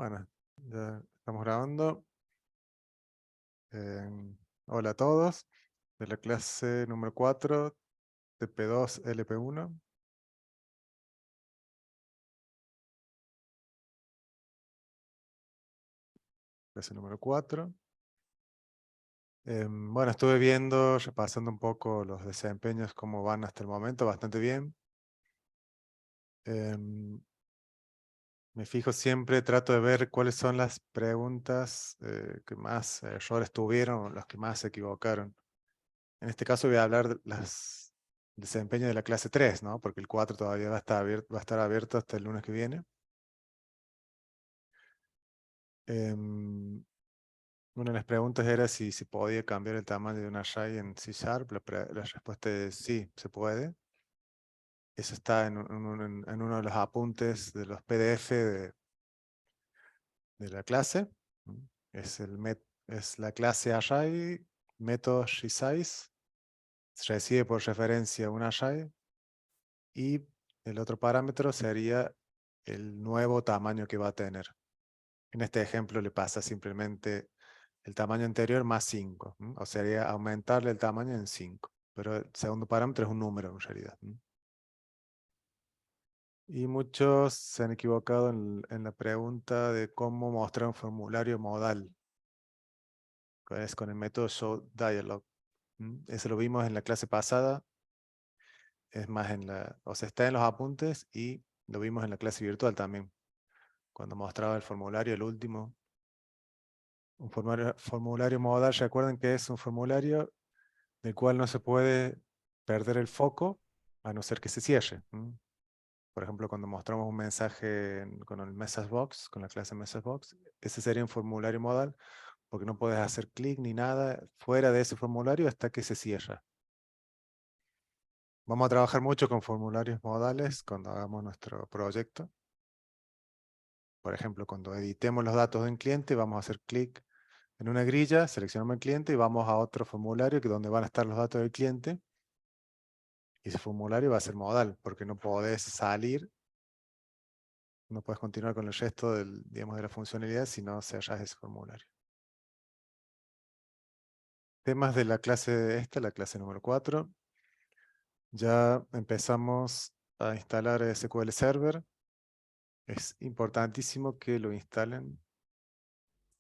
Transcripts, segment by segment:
Bueno, ya estamos grabando. Hola a todos, de la clase número 4, TP2 LP1, clase número 4. Bueno, estuve viendo, repasando un poco los desempeños, cómo van hasta el momento, bastante bien. Em, Me fijo siempre, trato de ver cuáles son las preguntas que más errores tuvieron, las que más se equivocaron. En este caso voy a hablar de las desempeño de la clase 3, ¿no? Porque el 4 todavía va a estar abierto hasta el lunes que viene. Em, Una de las preguntas era si se podía cambiar el tamaño de un array en C Sharp. La respuesta es sí, se puede. Eso está en uno de los apuntes de los PDF de la clase. ¿Mm? Es la clase array, método resize, recibe por referencia un array y el otro parámetro sería el nuevo tamaño que va a tener. En este ejemplo le pasa simplemente el tamaño anterior más 5, o sería aumentarle el tamaño en 5. Pero el segundo parámetro es un número en realidad. Y muchos se han equivocado en la pregunta de cómo mostrar un formulario modal. Es con el método showDialog. Eso lo vimos en la clase pasada. Es más, o sea, está en los apuntes y lo vimos en la clase virtual también. Cuando mostraba el formulario, el último. Un formulario modal, recuerden que es un formulario del cual no se puede perder el foco a no ser que se cierre. Por ejemplo, cuando mostramos un mensaje con el message box, con la clase message box, ese sería un formulario modal porque no puedes hacer clic ni nada fuera de ese formulario hasta que se cierra. Vamos a trabajar mucho con formularios modales cuando hagamos nuestro proyecto. Por ejemplo, cuando editemos los datos de un cliente, vamos a hacer clic en una grilla, seleccionamos el cliente y vamos a otro formulario que donde van a estar los datos del cliente. Y ese formulario va a ser modal, porque no podés salir, no puedes continuar con el resto digamos, de la funcionalidad si no cerrás ese formulario. Temas de la clase esta, la clase número 4. Ya empezamos a instalar SQL Server. Es importantísimo que lo instalen.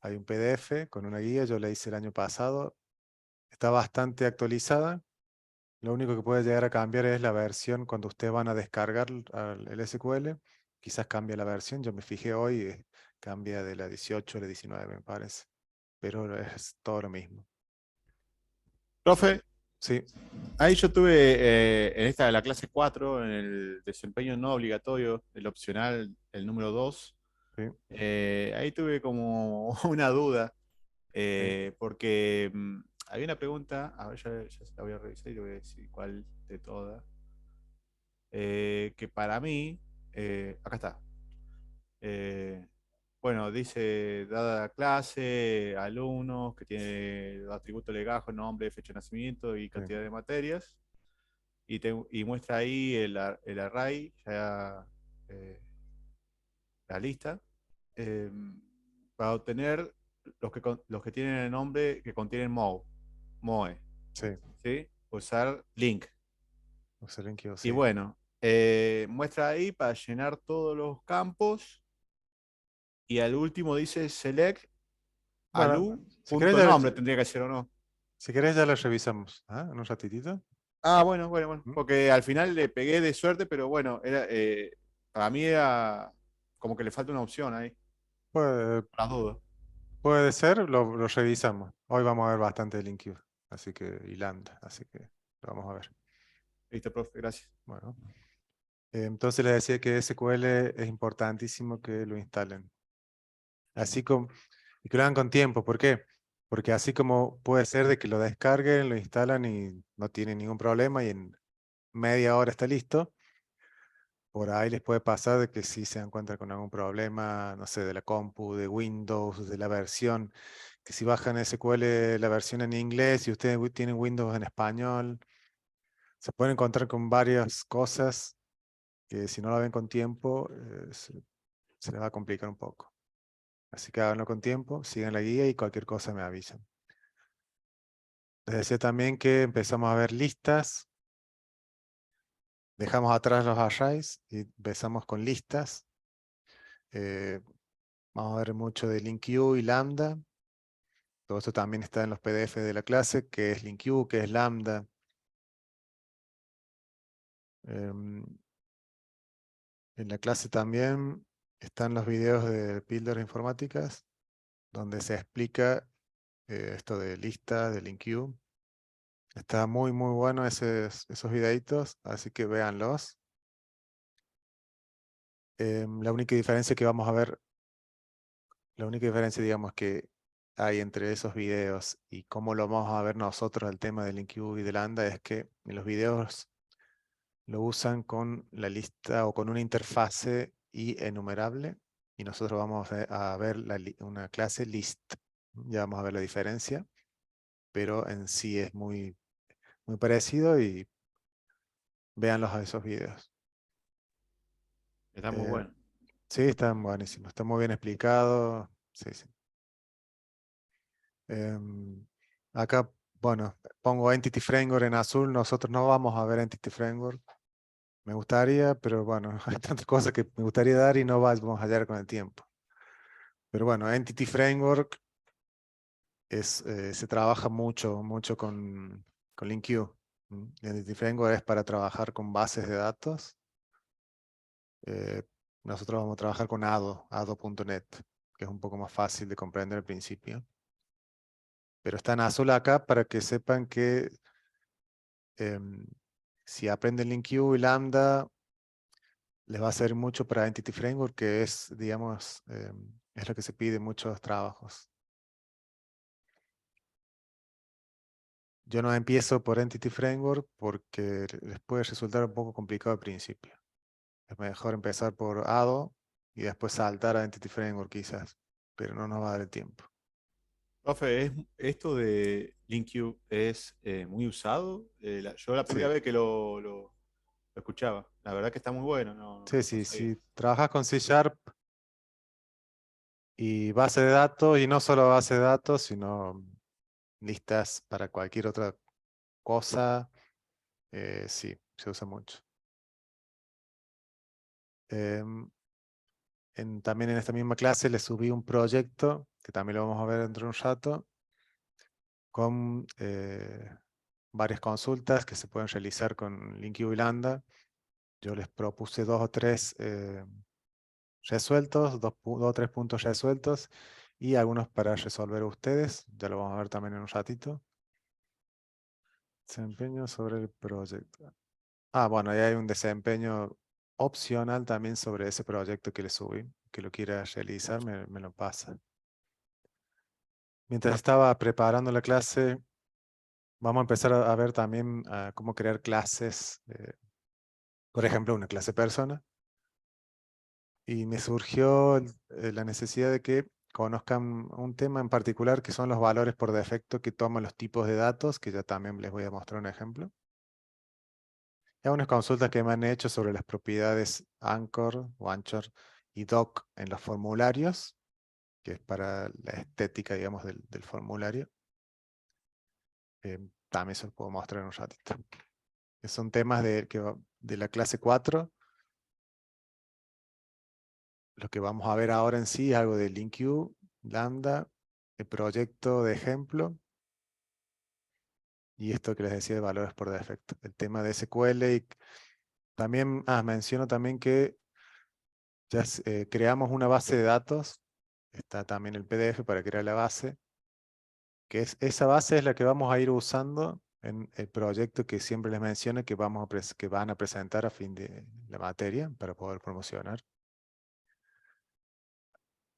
Hay un PDF con una guía, yo la hice el año pasado. Está bastante actualizada. Lo único que puede llegar a cambiar es la versión cuando ustedes van a descargar el SQL. Quizás cambie la versión. Yo me fijé hoy, cambia de la 18 a la 19, me parece. Pero es todo lo mismo. Profe, Sí, ahí yo tuve en esta de la clase 4 en el desempeño no obligatorio, el opcional, el número 2, sí, ahí tuve como una duda, sí. porque había una pregunta, a ver, ya se la voy a revisar y le voy a decir cuál de todas, que para mí, acá está. Eh, bueno, dice, dada la clase, alumnos, que tiene los atributos legajos, nombre, fecha de nacimiento y Sí. cantidad de materias. Y muestra ahí el array, ya eh, la lista, eh, para obtener los que tienen el nombre que contienen MOE, Sí, ¿sí? Usar link. excelente, Y sí. bueno, muestra ahí para llenar todos los campos y al último dice select Bueno, alu si querés punto ya, nombre, tendría que ser o no. si querés ya lo revisamos. ¿Ah? En un ratitito. Ah, bueno, ¿Mm? porque al final le pegué de suerte, pero bueno, para mí era como que le falta una opción ahí, Puede, por las dudas. puede ser, lo revisamos. Hoy vamos a ver bastante de LinkU, así que, y Lambda, así que lo vamos a ver. Listo, profe, gracias. Bueno, entonces les decía que SQL es importantísimo que lo instalen. Así como, y que lo hagan con tiempo. ¿Por qué? Porque así como puede ser de que lo descarguen, lo instalan y no tienen ningún problema y en media hora está listo. Por ahí les puede pasar de que si se encuentran con algún problema, no sé, de la compu, de Windows, de la versión, que si bajan SQL la versión en inglés y ustedes tienen Windows en español, se pueden encontrar con varias cosas que si no la ven con tiempo, se les va a complicar un poco. Así que háganlo con tiempo, sigan la guía y cualquier cosa me avisan. Les decía también que empezamos a ver listas. Dejamos atrás los arrays y empezamos con listas. Eh, Vamos a ver mucho de LINQ y Lambda. Todo esto también está en los PDF de la clase, que es LINQ, que es Lambda. Em, en la clase también están los videos de Píldoras Informáticas, donde se explica esto de lista, de LINQ. Está muy, muy bueno esos videitos, así que véanlos. La única diferencia que vamos a ver, la única diferencia, digamos, que hay entre esos videos y cómo lo vamos a ver nosotros, el tema del LINQ y del Lambda, es que en los videos lo usan con la lista o con una interfase y enumerable, y nosotros vamos a ver una clase list. Ya vamos a ver la diferencia, pero en sí es muy, muy parecido y véanlos a esos videos. Está muy Eh, bueno. sí, están buenísimos, está muy bien explicado. Sí, sí. Acá, bueno, pongo Entity Framework en azul. Nosotros no vamos a ver Entity Framework. Me gustaría, pero bueno, hay tantas cosas que me gustaría dar y no vamos a hallar con el tiempo. Pero bueno, Entity Framework se trabaja mucho, mucho con LINQ. Entity Framework es para trabajar con bases de datos. Eh, Nosotros vamos a trabajar con ado.net, que es un poco más fácil de comprender al principio. Pero está en azul acá para que sepan que em, si aprenden LINQ y Lambda, les va a servir mucho para Entity Framework, que es, digamos, es lo que se pide en muchos trabajos. Yo no empiezo por Entity Framework porque les puede resultar un poco complicado al principio. Es mejor empezar por ADO y después saltar a Entity Framework quizás, pero no nos va a dar el tiempo. Profe, esto de LinkU es muy usado. Yo la primera Sí, vez que lo escuchaba. La verdad que está muy bueno, sí, no sí. sabía. Si trabajas con C Sharp y base de datos, y no solo base de datos, sino listas para cualquier otra cosa, sí, se usa mucho. Em, También en esta misma clase les subí un proyecto, que también lo vamos a ver dentro de un rato, con varias consultas que se pueden realizar con LINQ y Lambda. Yo les propuse dos o tres resueltos, dos o tres puntos resueltos y algunos para resolver ustedes. Ya lo vamos a ver también en un ratito. Desempeño sobre el proyecto. Ah, bueno, ahí hay un desempeño opcional también sobre ese proyecto que le subí. Que lo quiera realizar, me lo pasa. Mientras estaba preparando la clase, vamos a empezar a ver también cómo crear clases. Por ejemplo, una clase persona. Y me surgió la necesidad de que conozcan un tema en particular que son los valores por defecto que toman los tipos de datos, que ya también les voy a mostrar un ejemplo. Y algunas consultas que me han hecho sobre las propiedades Anchor o Anchor y Doc en los formularios, que es para la estética, digamos, del formulario. También se los puedo mostrar en un ratito. Que son temas de la clase 4. Lo que vamos a ver ahora en sí es algo de LINQ, Lambda, el proyecto de ejemplo y esto que les decía de valores por defecto. El tema de SQL y también, menciono también que ya creamos una base de datos. Está también el PDF para crear la base, esa base es la que vamos a ir usando en el proyecto que siempre les menciono que van a presentar a fin de la materia para poder promocionar.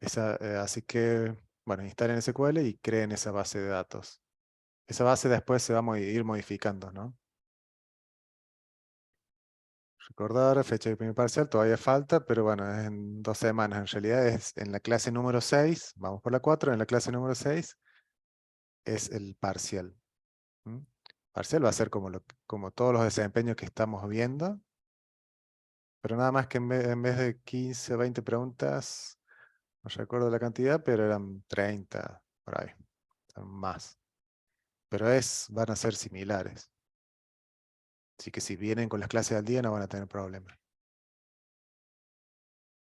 Así que, bueno, instalen SQL y creen esa base de datos. Esa base después se va a ir modificando, ¿no? Recordar, fecha de primer parcial, todavía falta, pero bueno, es en 2 semanas. En realidad es en la clase número 6, vamos por la 4, en la clase número 6 es el parcial. ¿Mm? Parcial va a ser como todos los desempeños que estamos viendo, pero nada más que en vez de 15 o 20 preguntas, No recuerdo la cantidad, pero eran 30 por ahí, son más. Pero van a ser similares. Así que si vienen con las clases al día no van a tener problemas.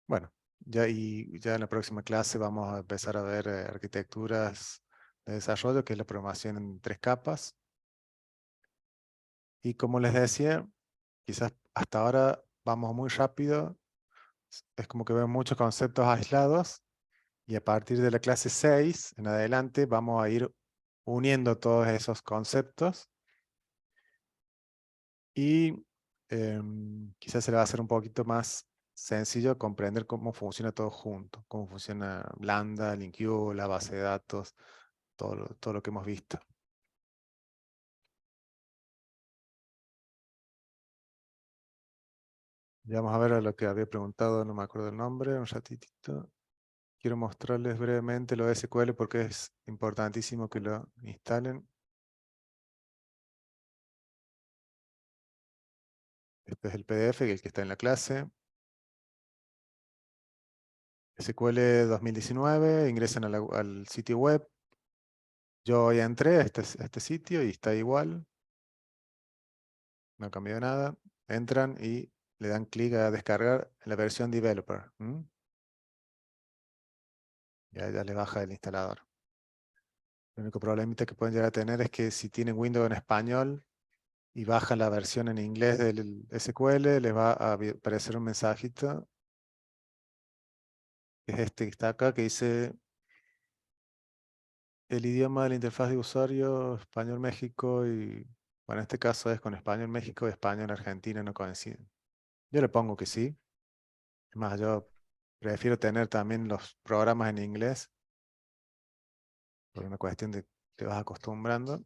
Bueno, ya en la próxima clase vamos a empezar a ver arquitecturas de desarrollo, que es la programación en 3 capas. Y como les decía, quizás hasta ahora vamos muy rápido. Es como que vemos muchos conceptos aislados. Y a partir de la clase 6 en adelante vamos a ir uniendo todos esos conceptos. Y quizás se le va a hacer un poquito más sencillo comprender cómo funciona todo junto, cómo funciona Lambda, LINQ, la base de datos, todo lo que hemos visto. Ya vamos a ver a lo que había preguntado, no me acuerdo el nombre, un ratitito. Quiero mostrarles brevemente lo de SQL porque es importantísimo que lo instalen. Este es el PDF, el que está en la clase. SQL 2019, ingresan al sitio web. Yo ya entré a este sitio y está igual. No cambió nada. Entran y le dan clic a descargar la versión developer. Ya le baja el instalador. El único problemita que pueden llegar a tener es que si tienen Windows en español y bajan la versión en inglés del SQL, les va a aparecer un mensajito, que es este que está acá, que dice el idioma de la interfaz de usuario, español México, y bueno, en este caso es con español México y español Argentina, no coinciden. Yo le pongo que sí. Es más, yo prefiero tener también los programas en inglés, por una cuestión de que te vas acostumbrando.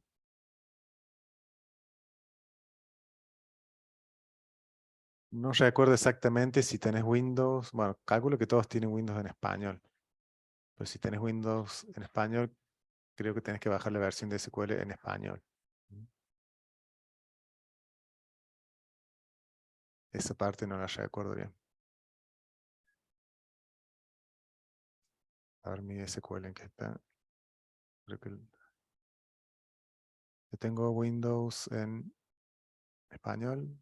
No recuerdo exactamente si tenés Windows, bueno, calculo que todos tienen Windows en español, pero si tenés Windows en español, creo que tenés que bajar la versión de SQL en español. Esa parte no la recuerdo bien. A ver mi SQL en qué está. Creo que yo tengo Windows en español.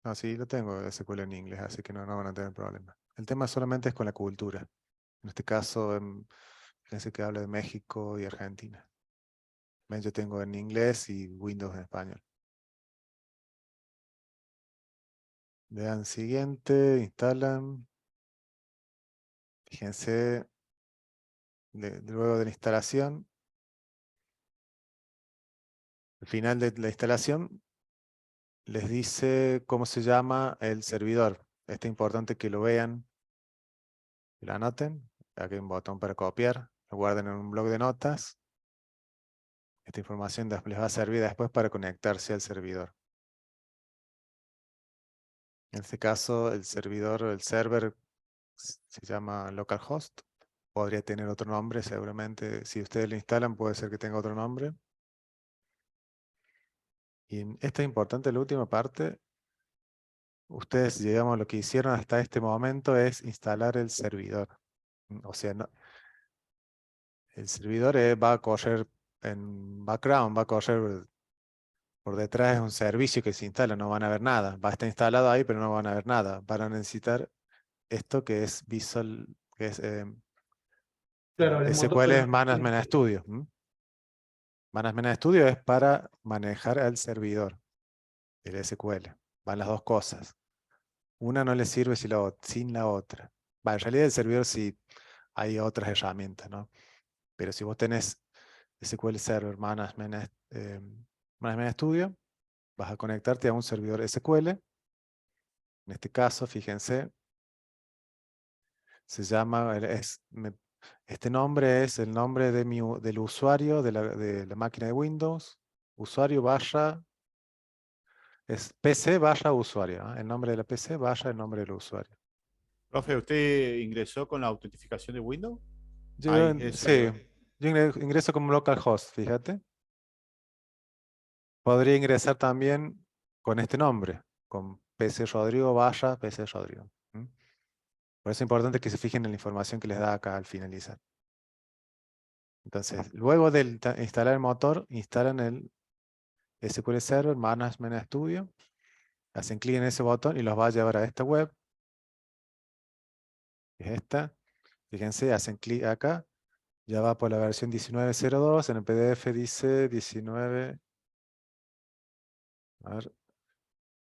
No, sí, lo tengo SQL en inglés, así que no van a tener problema. El tema solamente es con la cultura. En este caso, fíjense que habla de México y Argentina. Ven, yo tengo en inglés y Windows en español. Le dan siguiente, instalan. Fíjense, luego de la instalación, al final de la instalación, les dice cómo se llama el servidor. Es importante que lo vean, que lo anoten. Aquí hay un botón para copiar, lo guarden en un bloc de notas. Esta información les va a servir después para conectarse al servidor. En este caso, el server se llama localhost. Podría tener otro nombre, seguramente. Si ustedes lo instalan, puede ser que tenga otro nombre. Y esta es importante, la última parte. Ustedes, digamos, lo que hicieron hasta este momento es instalar el servidor. O sea, el servidor va a correr en background, va a correr por detrás, es un servicio que se instala, no van a ver nada. Va a estar instalado ahí, pero no van a ver nada. Van a necesitar esto que es Visual, que es Claro, el motor, SQL Management Studio. Management Studio es para manejar al servidor, el SQL. Van las dos cosas. Una no le sirve sin la otra. En realidad el servidor sí hay otras herramientas, ¿no? Pero si vos tenés SQL Server Management Studio, vas a conectarte a un servidor SQL. En este caso, fíjense, se llama, este nombre es el nombre del usuario de la máquina de Windows. Usuario barra, es PC barra usuario, ¿no? El nombre de la PC barra el nombre del usuario. Profe, ¿usted ingresó con la autentificación de Windows? Yo, Ahí, eso sí, lo... yo ingreso como localhost, fíjate. Podría ingresar también con este nombre, con PC Rodrigo barra PC Rodrigo. Por eso es importante que se fijen en la información que les da acá al finalizar. Entonces, luego de instalar el motor, instalan el SQL Server Management Studio, hacen clic en ese botón y los va a llevar a esta web, que es esta. Fíjense, hacen clic acá, ya va por la versión 19.02, en el PDF dice 19, a ver,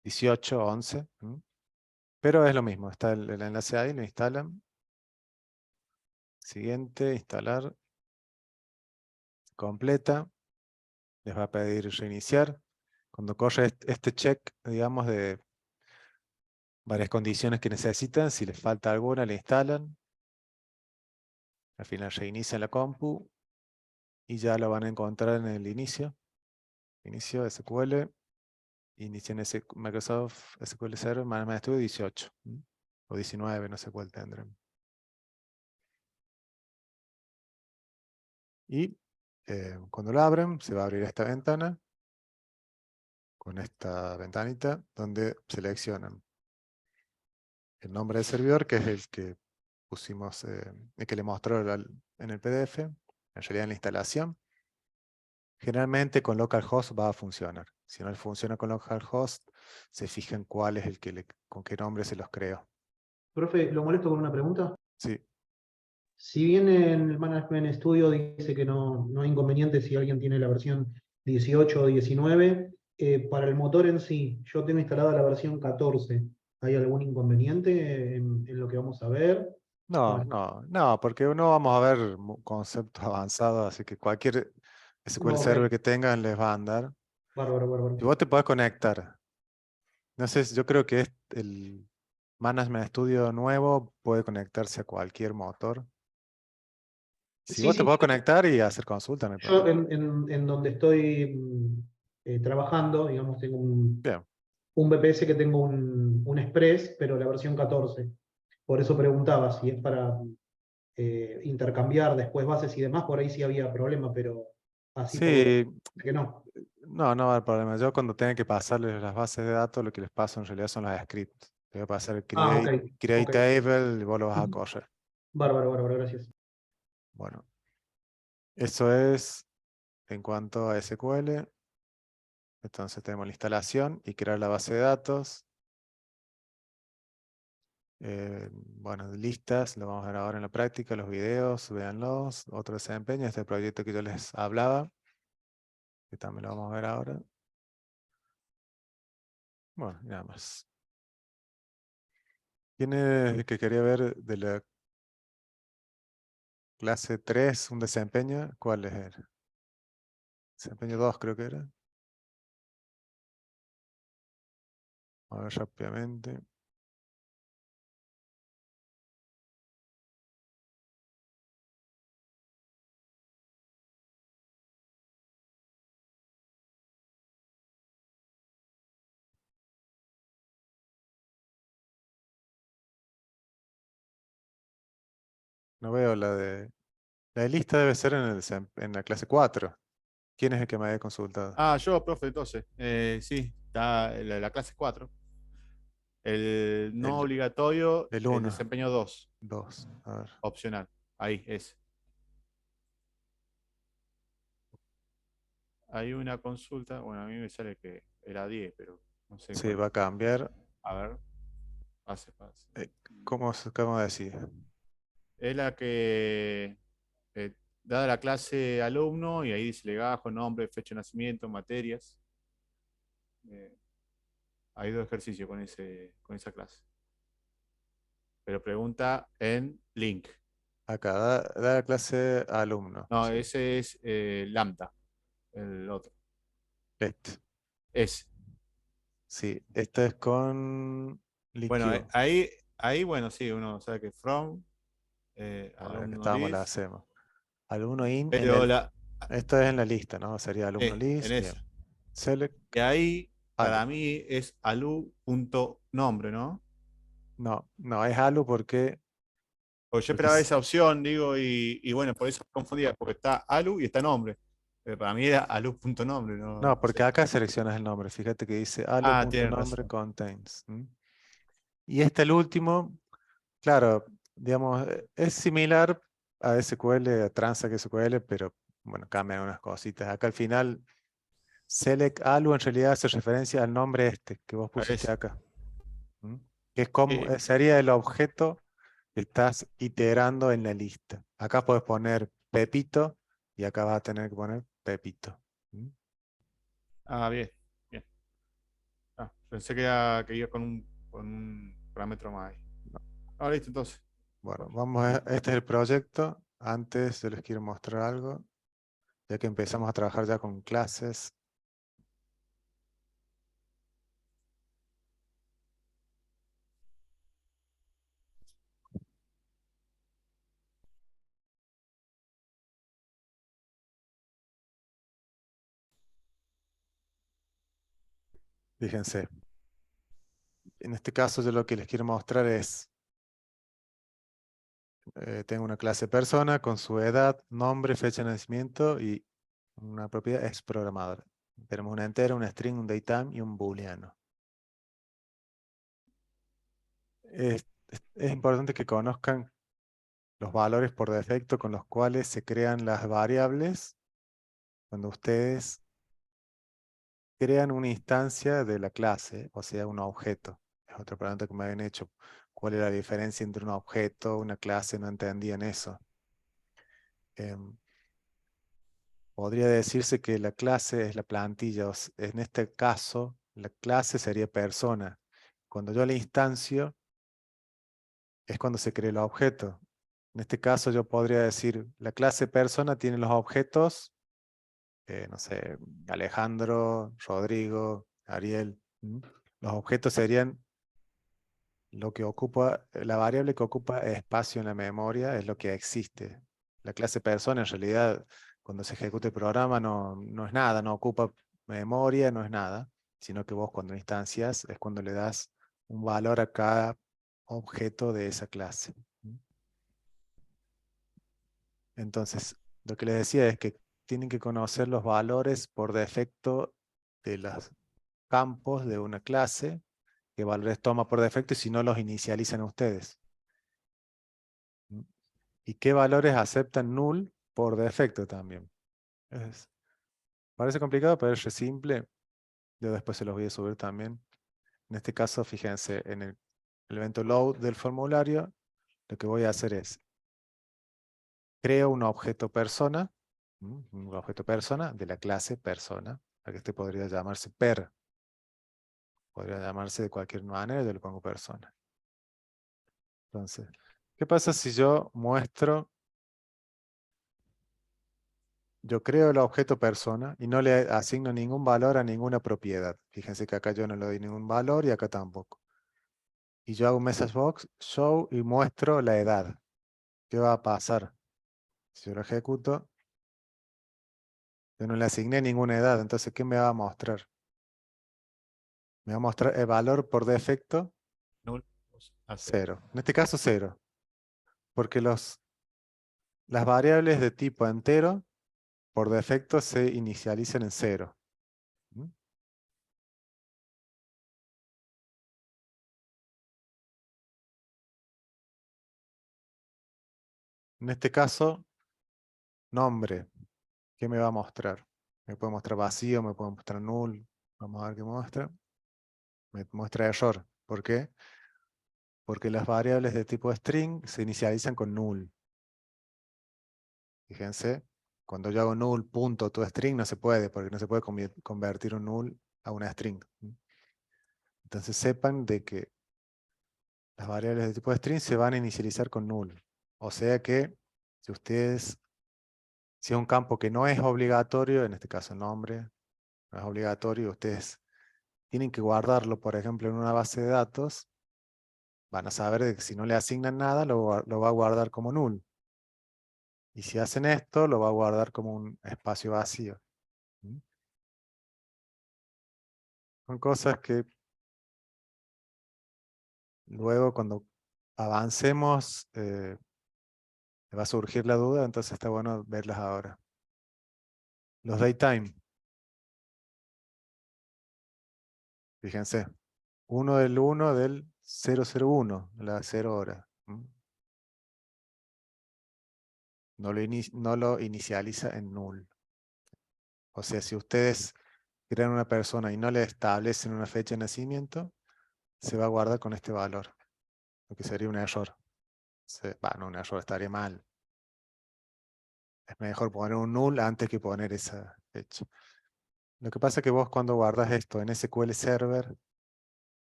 18.11, pero es lo mismo, está el enlace ahí, lo instalan. Siguiente, instalar, completa, les va a pedir reiniciar. Cuando corre este check, digamos, de varias condiciones que necesitan, si les falta alguna, le instalan. Al final reinician la compu y ya lo van a encontrar en el inicio. Inicio SQL, inician ese Microsoft SQL Server Management Studio 18 o 19, no sé cuál tendrán. Y cuando lo abren, se va a abrir esta ventana con esta ventanita donde seleccionan el nombre del servidor, que es el que pusimos, el que le mostró en el PDF, en realidad en la instalación. Generalmente con localhost va a funcionar. Si no funciona con localhost, se fijan cuál es el que con qué nombre se los creó. Profe, ¿lo molesto con una pregunta? Sí. Si bien en el Management Studio dice que no hay inconveniente si alguien tiene la versión 18 o 19, para el motor en sí, yo tengo instalada la versión 14. ¿Hay algún inconveniente en lo que vamos a ver? No, Bueno, no, porque no vamos a ver conceptos avanzados, así que cualquier SQL ok, Server que tengan les va a andar. bárbaro, Y bárbaro. vos te podés conectar. No sé, yo creo que el Management Studio nuevo puede conectarse a cualquier motor. Si Sí, vos te sí, podés conectar y hacer consulta, no hay yo problema. en donde estoy trabajando, digamos, tengo Bien. un BPS que tengo un Express, pero la versión 14. Por eso preguntaba si es para intercambiar después bases y demás, por ahí sí había problema, pero así por lo Sí, que no. no va a haber problema. Yo cuando tenga que pasarles las bases de datos, lo que les paso en realidad son los scripts. Te voy a pasar el Ah, ok, create ok. table y vos lo vas a Ujú. correr. Bárbaro, bárbaro, gracias. Bueno, eso es en cuanto a SQL. Entonces tenemos la instalación y crear la base de datos. Bueno, listas, lo vamos a ver ahora en la práctica, los videos, véanlos. Otro desempeño, este proyecto que yo les hablaba, que también lo vamos a ver ahora. Bueno, y nada más. ¿Quién es el que quería ver de la clase 3 un desempeño? ¿Cuál es? Desempeño 2 creo que era. A ver rápidamente. No veo la de... La de lista debe ser en la clase 4. ¿Quién es el que me había consultado? Ah, yo, profe, entonces. Sí, está la clase 4. El no El, obligatorio, el el 1, desempeño 2, 2. A ver. opcional. Ahí es. Hay una consulta, bueno, a mí me sale que era 10, pero no sé Sí, cuál. va a cambiar. A ver, pase. Eh, ¿Cómo decir? Es la que, dada la clase alumno, y ahí dice legajo, nombre, fecha de nacimiento, materias. Eh, Hay dos ejercicios con esa clase. Pero pregunta en link. Acá, da la clase a alumno. No, Sí. ese es lambda, el otro. Este. Es. Sí, este es con Bueno, LinkU. ahí, bueno, sí, uno sabe que from, A ver, que alumno estábamos, la list, hacemos. Alumno in en pero esto es en la lista, ¿no? Sería alumno en list. Bien. esa. Select Y ahí, alu. para mí, es alu.nombre, ¿no? No, es alu Porque yo porque esperaba esa opción, digo, y bueno, por eso me confundía, porque está alu y está nombre. Pero para mí era alu.nombre, no, no, no porque sé. acá seleccionas el nombre. Fíjate que dice Ah, tienen alu.nombre razón. contains. Y este el último, Claro, digamos, es similar a SQL, a Transact SQL, pero bueno, cambian unas cositas. Acá al final, select algo en realidad hace referencia al nombre este que vos pusiste Es, acá. ¿Mm? Que es como, eh, sería el objeto que estás iterando en la lista. Acá puedes poner Pepito y acá vas a tener que poner Pepito. ¿Mm? bien, bien. Pensé que iba con un parámetro más ahí. Listo, entonces. Bueno, vamos a, este es el proyecto. Antes yo les quiero mostrar algo, ya que empezamos a trabajar ya con clases. Fíjense, en este caso yo lo que les quiero mostrar es, tengo una clase persona con su edad, nombre, fecha de nacimiento y una propiedad es programador. Tenemos una entera, un string, un datetime y un booleano. Es importante que conozcan los valores por defecto con los cuales se crean las variables cuando ustedes crean una instancia de la clase, o sea, un objeto. Es otra pregunta que me habían hecho. ¿Cuál es la diferencia entre un objeto, una clase? No entendían eso. Em, Podría decirse que la clase es la plantilla. En este caso, la clase sería persona. Cuando yo la instancio, es cuando se crea el objeto. En este caso, yo podría decir, la clase persona tiene los objetos, no sé, Alejandro, Rodrigo, Ariel. ¿Mm? Los objetos serían lo que ocupa, la variable que ocupa espacio en la memoria es lo que existe. La clase persona en realidad cuando se ejecuta el programa no es nada, no ocupa memoria, no es nada, sino que vos cuando instancias es cuando le das un valor a cada objeto de esa clase. Entonces, lo que les decía es que tienen que conocer los valores por defecto de los campos de una clase, qué valores toma por defecto y si no los inicializan ustedes. ¿Y qué valores aceptan null por defecto también? Parece complicado, pero es re simple. Yo después se los voy a subir también. En este caso, fíjense, en el evento load del formulario, lo que voy a hacer es, creo un objeto persona, un objeto persona de la clase persona, que este podría llamarse per, podría llamarse de cualquier manera, yo le pongo persona. Entonces, ¿qué pasa si yo muestro, yo creo el objeto persona y no le asigno ningún valor a ninguna propiedad? Fíjense que acá yo no le doy ningún valor y acá tampoco. Y yo hago un message box, show y muestro la edad. ¿Qué va a pasar? Si yo lo ejecuto, yo no le asigné ninguna edad, entonces ¿qué me va a mostrar? Me va a mostrar el valor por defecto, Null. 0. En este caso, 0. Porque las variables de tipo entero, por defecto, se inicializan en 0. ¿Mm? En este caso, nombre. ¿Qué me va a mostrar? Me puede mostrar vacío, me puede mostrar null. Vamos a ver qué muestra. Me muestra error. ¿Por qué? Porque las variables de tipo string se inicializan con null. Fíjense, cuando yo hago null punto to string no se puede, porque no se puede convertir un null a una string. Entonces sepan de que las variables de tipo string se van a inicializar con null. O sea que si ustedes, si es un campo que no es obligatorio, en este caso nombre, no es obligatorio, ustedes tienen que guardarlo, por ejemplo, en una base de datos, van a saber de que si no le asignan nada, lo va a guardar como null. Y si hacen esto, lo va a guardar como un espacio vacío. Son cosas que luego cuando avancemos me va a surgir la duda, entonces está bueno verlas ahora. Los datetime. Fíjense. 1 del 1 del 001, la 0 hora. no lo inicializa en null. O sea, si ustedes crean una persona y no le establecen una fecha de nacimiento, se va a guardar con este valor, lo que sería un error. No, un error estaría mal. Es mejor poner un null antes que poner esa fecha. Lo que pasa es que vos cuando guardas esto en SQL Server,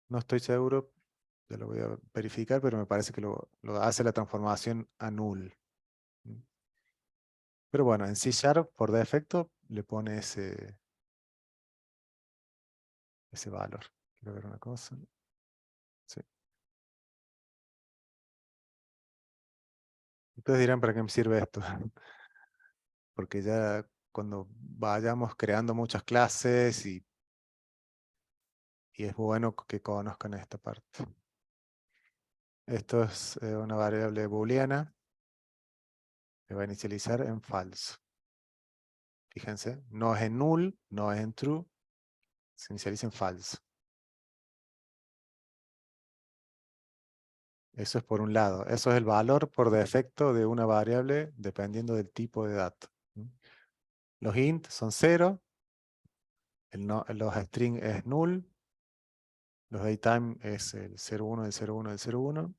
no estoy seguro, ya lo voy a verificar, pero me parece que lo hace la transformación a null. Pero bueno, en C# por defecto le pone ese valor. Quiero ver una cosa. Sí. Ustedes dirán, ¿para qué me sirve esto? Porque ya cuando vayamos creando muchas clases y es bueno que conozcan esta parte. Esto es una variable booleana que va a inicializar en false. Fíjense, no es en null, no es en true, se inicializa en false. Eso es por un lado. Eso es el valor por defecto de una variable dependiendo del tipo de dato. Los int son 0, los string es null, los datetime es el 01, el 01, el 01,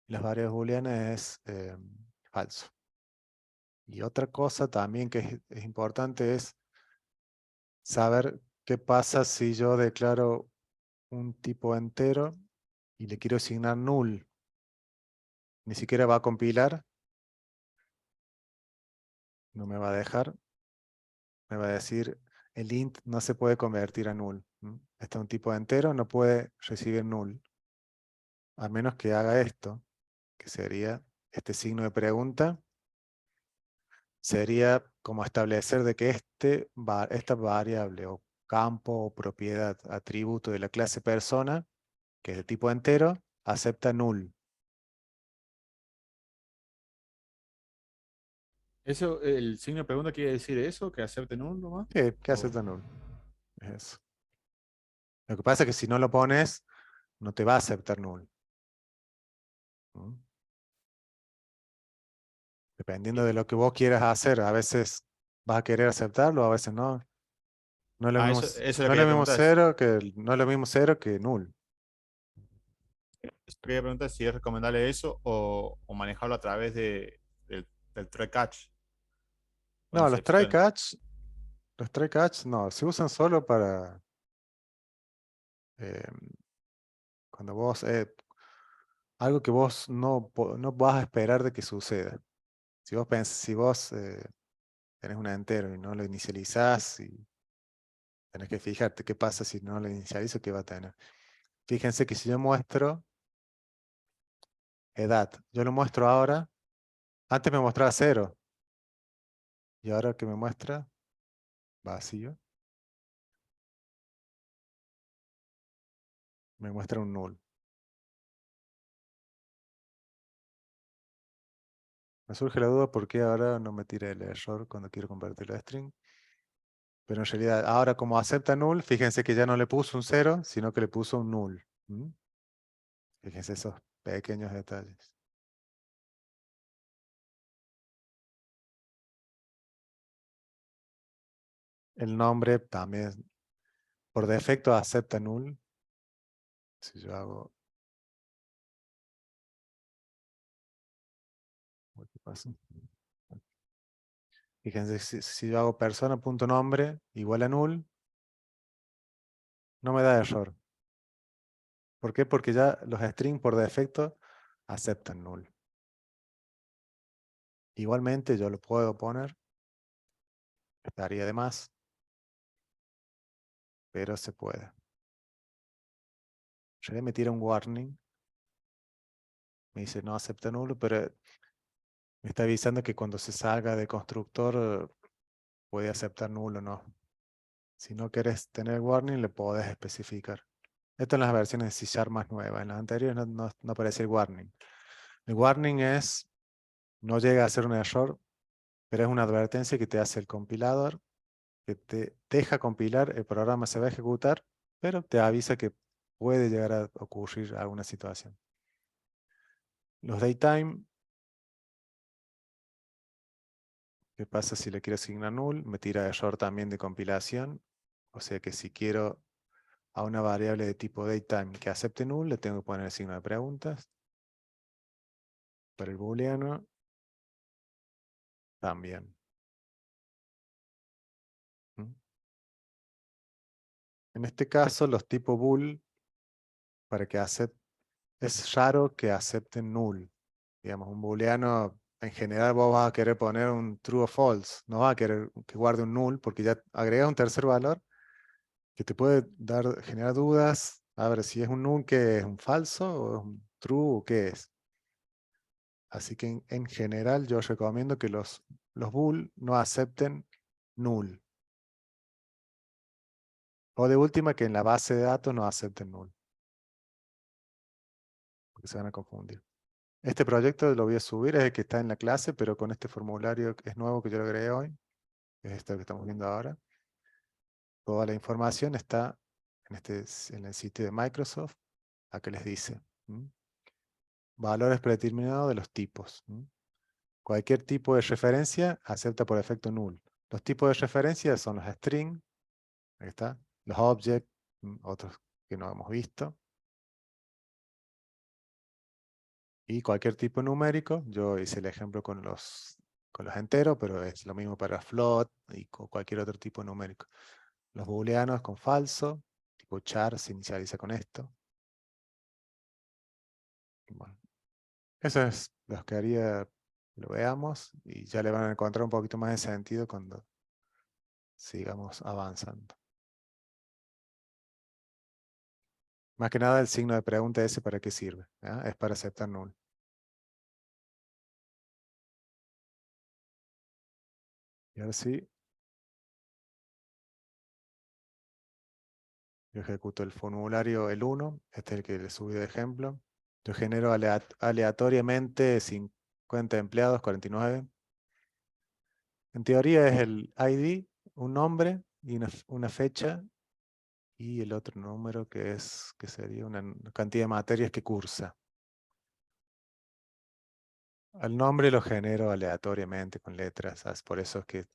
y las variables booleanas es falso. Y otra cosa también que es importante es saber qué pasa si yo declaro un tipo entero y le quiero asignar null. Ni siquiera va a compilar, no me va a dejar, me va a decir el int no se puede convertir a null. Este es un tipo entero, no puede recibir null. A menos que haga esto, que sería este signo de pregunta. Sería como establecer de que esta variable o campo o propiedad, atributo de la clase persona, que es de tipo entero, acepta null. Eso, el signo de pregunta quiere decir eso, que acepten un nomás. Sí, que O- acepta null. Es eso. Lo que pasa es que si no lo pones, no te va a aceptar null. ¿Mm? Dependiendo de lo que vos quieras hacer, a veces vas a querer aceptarlo, a veces no. No es lo mismo, eso es lo no que es lo quería mismo preguntar. cero no es lo mismo cero que null. Quería preguntar si es recomendable eso o manejarlo a través del try catch con No, excepciones. los try catch no, se usan solo para eh, cuando vos algo que vos no vas a esperar de que suceda. Si vos tenés un entero y no lo inicializás y tenés que fijarte qué pasa si no lo inicializo, qué va a tener. Fíjense que si yo muestro edad, yo lo muestro ahora, antes me mostraba 0 y ahora que me muestra vacío, me muestra un null. Me surge la duda por qué ahora no me tira el error cuando quiero convertirlo a string. Pero en realidad, ahora como acepta null, fíjense que ya no le puso un 0, sino que le puso un null. Fíjense esos pequeños detalles. El nombre también, por defecto, acepta null. Si yo hago... ¿Qué pasa? Fíjense, si yo hago persona.nombre igual a null, no me da error. ¿Por qué? Porque ya los strings por defecto aceptan null. Igualmente yo lo puedo poner, estaría de más, pero se puede. Ya me tira un warning, me dice no acepta null, pero me está avisando que cuando se salga de constructor puede aceptar null o no. Si no quieres tener warning, le podés especificar. Esto en las versiones de C# más nuevas. En las anteriores no aparece el warning. El warning no llega a ser un error, pero es una advertencia que te hace el compilador, que te deja compilar, el programa se va a ejecutar, pero te avisa que puede llegar a ocurrir alguna situación. Los datetime ¿Qué pasa si le quiero asignar null? Me tira error también de compilación. O sea que si quiero a una variable de tipo datetime que acepte null, le tengo que poner el signo de preguntas. Para el booleano, también. ¿Mm? En este caso, los tipos bool, para que es raro que acepten null. Digamos, un booleano, en general vos vas a querer poner un true o false. No vas a querer que guarde un null, porque ya agrega un tercer valor que te puede generar dudas. A ver si es un null, que es un falso, o es un true, o qué es. Así que en general yo recomiendo que los bool no acepten null. O de última, que en la base de datos no acepten null, porque se van a confundir. Este proyecto lo voy a subir, es el que está en la clase, pero con este formulario que es nuevo que yo lo agregué hoy, que es esto que estamos viendo ahora. Toda la información está en el sitio de Microsoft. Acá les dice. Valores predeterminados de los tipos. Cualquier tipo de referencia acepta por defecto null. Los tipos de referencia son los string, ahí está, los object, otros que no hemos visto. Y cualquier tipo numérico, yo hice el ejemplo con los enteros, pero es lo mismo para float y con cualquier otro tipo numérico. Los booleanos con falso, tipo char se inicializa con esto. Bueno, eso es lo que haría, lo veamos, y ya le van a encontrar un poquito más de sentido cuando sigamos avanzando. Más que nada el signo de pregunta ese, ¿para qué sirve? ¿Ah? Es para aceptar null. Y ahora sí, yo ejecuto el formulario el 1, este es el que le subí de ejemplo. Yo genero aleatoriamente 50 empleados, 49. En teoría es el ID, un nombre y una fecha, y el otro número que sería una cantidad de materias que cursa. Al nombre lo genero aleatoriamente con letras, ¿sabes? Por eso es que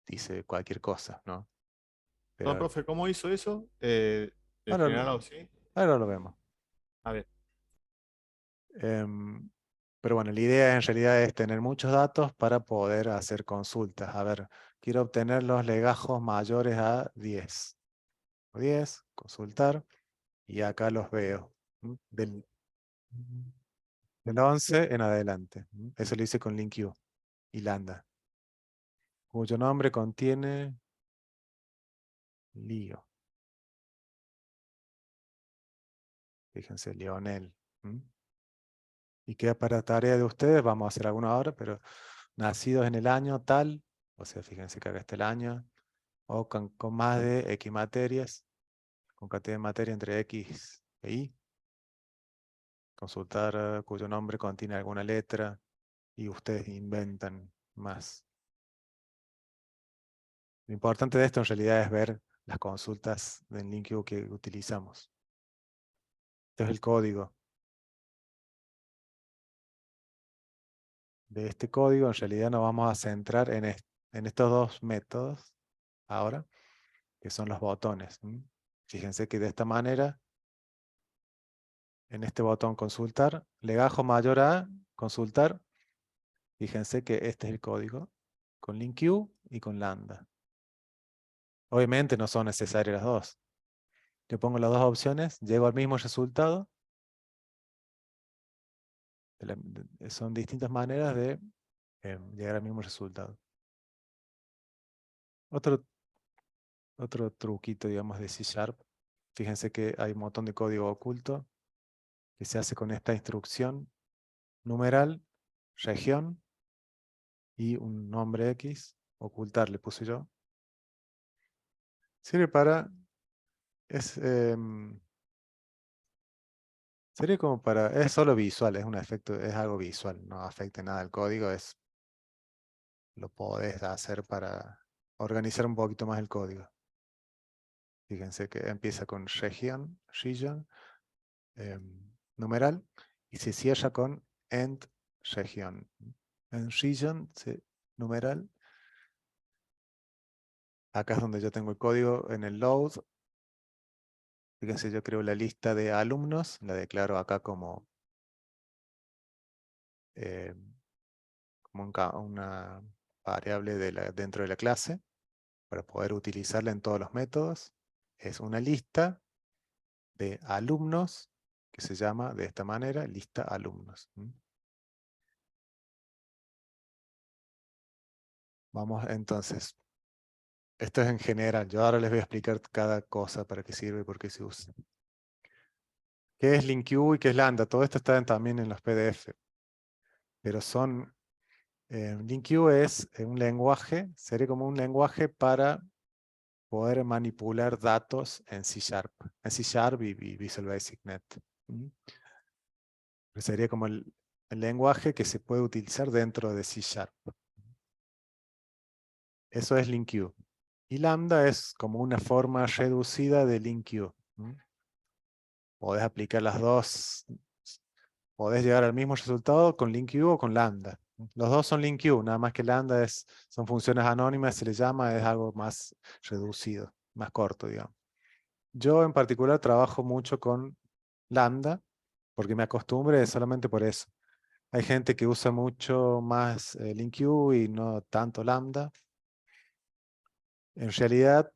dice cualquier cosa, ¿no? Perdón, Pero profe, ¿cómo hizo eso? De ahora, general, ¿sí? ahora lo vemos. A ver. Em, pero bueno, la idea en realidad es tener muchos datos para poder hacer consultas. A ver, quiero obtener los legajos mayores a 10. 10, consultar, y acá los veo. Del 11 en adelante. Eso lo hice con LinkU y Lambda, cuyo nombre contiene lío. Fíjense, Lionel. Y queda para tarea de ustedes, vamos a hacer alguna ahora, pero nacidos en el año tal, o sea, fíjense que acá está el año, o con más de X materias, con cantidad de materia entre X e Y. Consultar cuyo nombre contiene alguna letra y ustedes inventan más. Lo importante de esto en realidad es ver las consultas del LinkU que utilizamos. Este es el código. De este código en realidad nos vamos a centrar en estos dos métodos ahora, que son los botones. Fíjense que de esta manera, en este botón consultar, legajo mayor a consultar, fíjense que este es el código, con LinkU y con Lambda. Obviamente no son necesarias las dos. Yo pongo las dos opciones, llego al mismo resultado. Son distintas maneras de llegar al mismo resultado. Otro truquito, digamos, de C#. Fíjense que hay un montón de código oculto que se hace con esta instrucción: numeral, región y un nombre X. Ocultar le puse yo. Sirve para... sería como para... Es solo visual, es un efecto, es algo visual, no afecta nada al código, lo podés hacer para organizar un poquito más el código. Fíjense que empieza con region, numeral, y se cierra con end region. En region, numeral, Acá es donde yo tengo el código en el load. Fíjense, yo creo la lista de alumnos, la declaro acá como, eh, como una variable dentro de la clase para poder utilizarla en todos los métodos. Es una lista de alumnos que se llama de esta manera, lista alumnos. Vamos entonces. Esto es en general. Yo ahora les voy a explicar cada cosa para qué sirve y por qué se usa. ¿Qué es LINQ y qué es Lambda? Todo esto está también en los PDF. Pero son... LINQ es un lenguaje, sería como un lenguaje para poder manipular datos en C Sharp. En C Sharp y Visual Basic Net. Sería como el lenguaje que se puede utilizar dentro de C Sharp. Eso es LINQ. Y Lambda es como una forma reducida de LINQ. Podés aplicar las dos. Podés llegar al mismo resultado con LINQ o con Lambda. Los dos son LINQ, nada más que Lambda son funciones anónimas, se le llama, es algo más reducido, más corto, digamos. Yo en particular trabajo mucho con Lambda, porque me acostumbré solamente por eso. Hay gente que usa mucho más LINQ y no tanto Lambda. En realidad,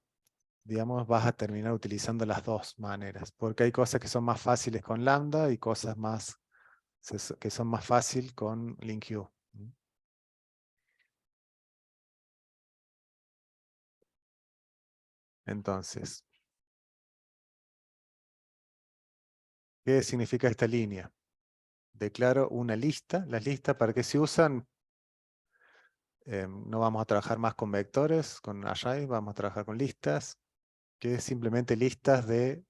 digamos, vas a terminar utilizando las dos maneras, porque hay cosas que son más fáciles con Lambda y cosas que son más fáciles con LINQ. Entonces, ¿qué significa esta línea? Declaro una lista. Las listas, ¿para qué se usan? No vamos a trabajar más con vectores, con arrays, vamos a trabajar con listas, que es simplemente listas de, en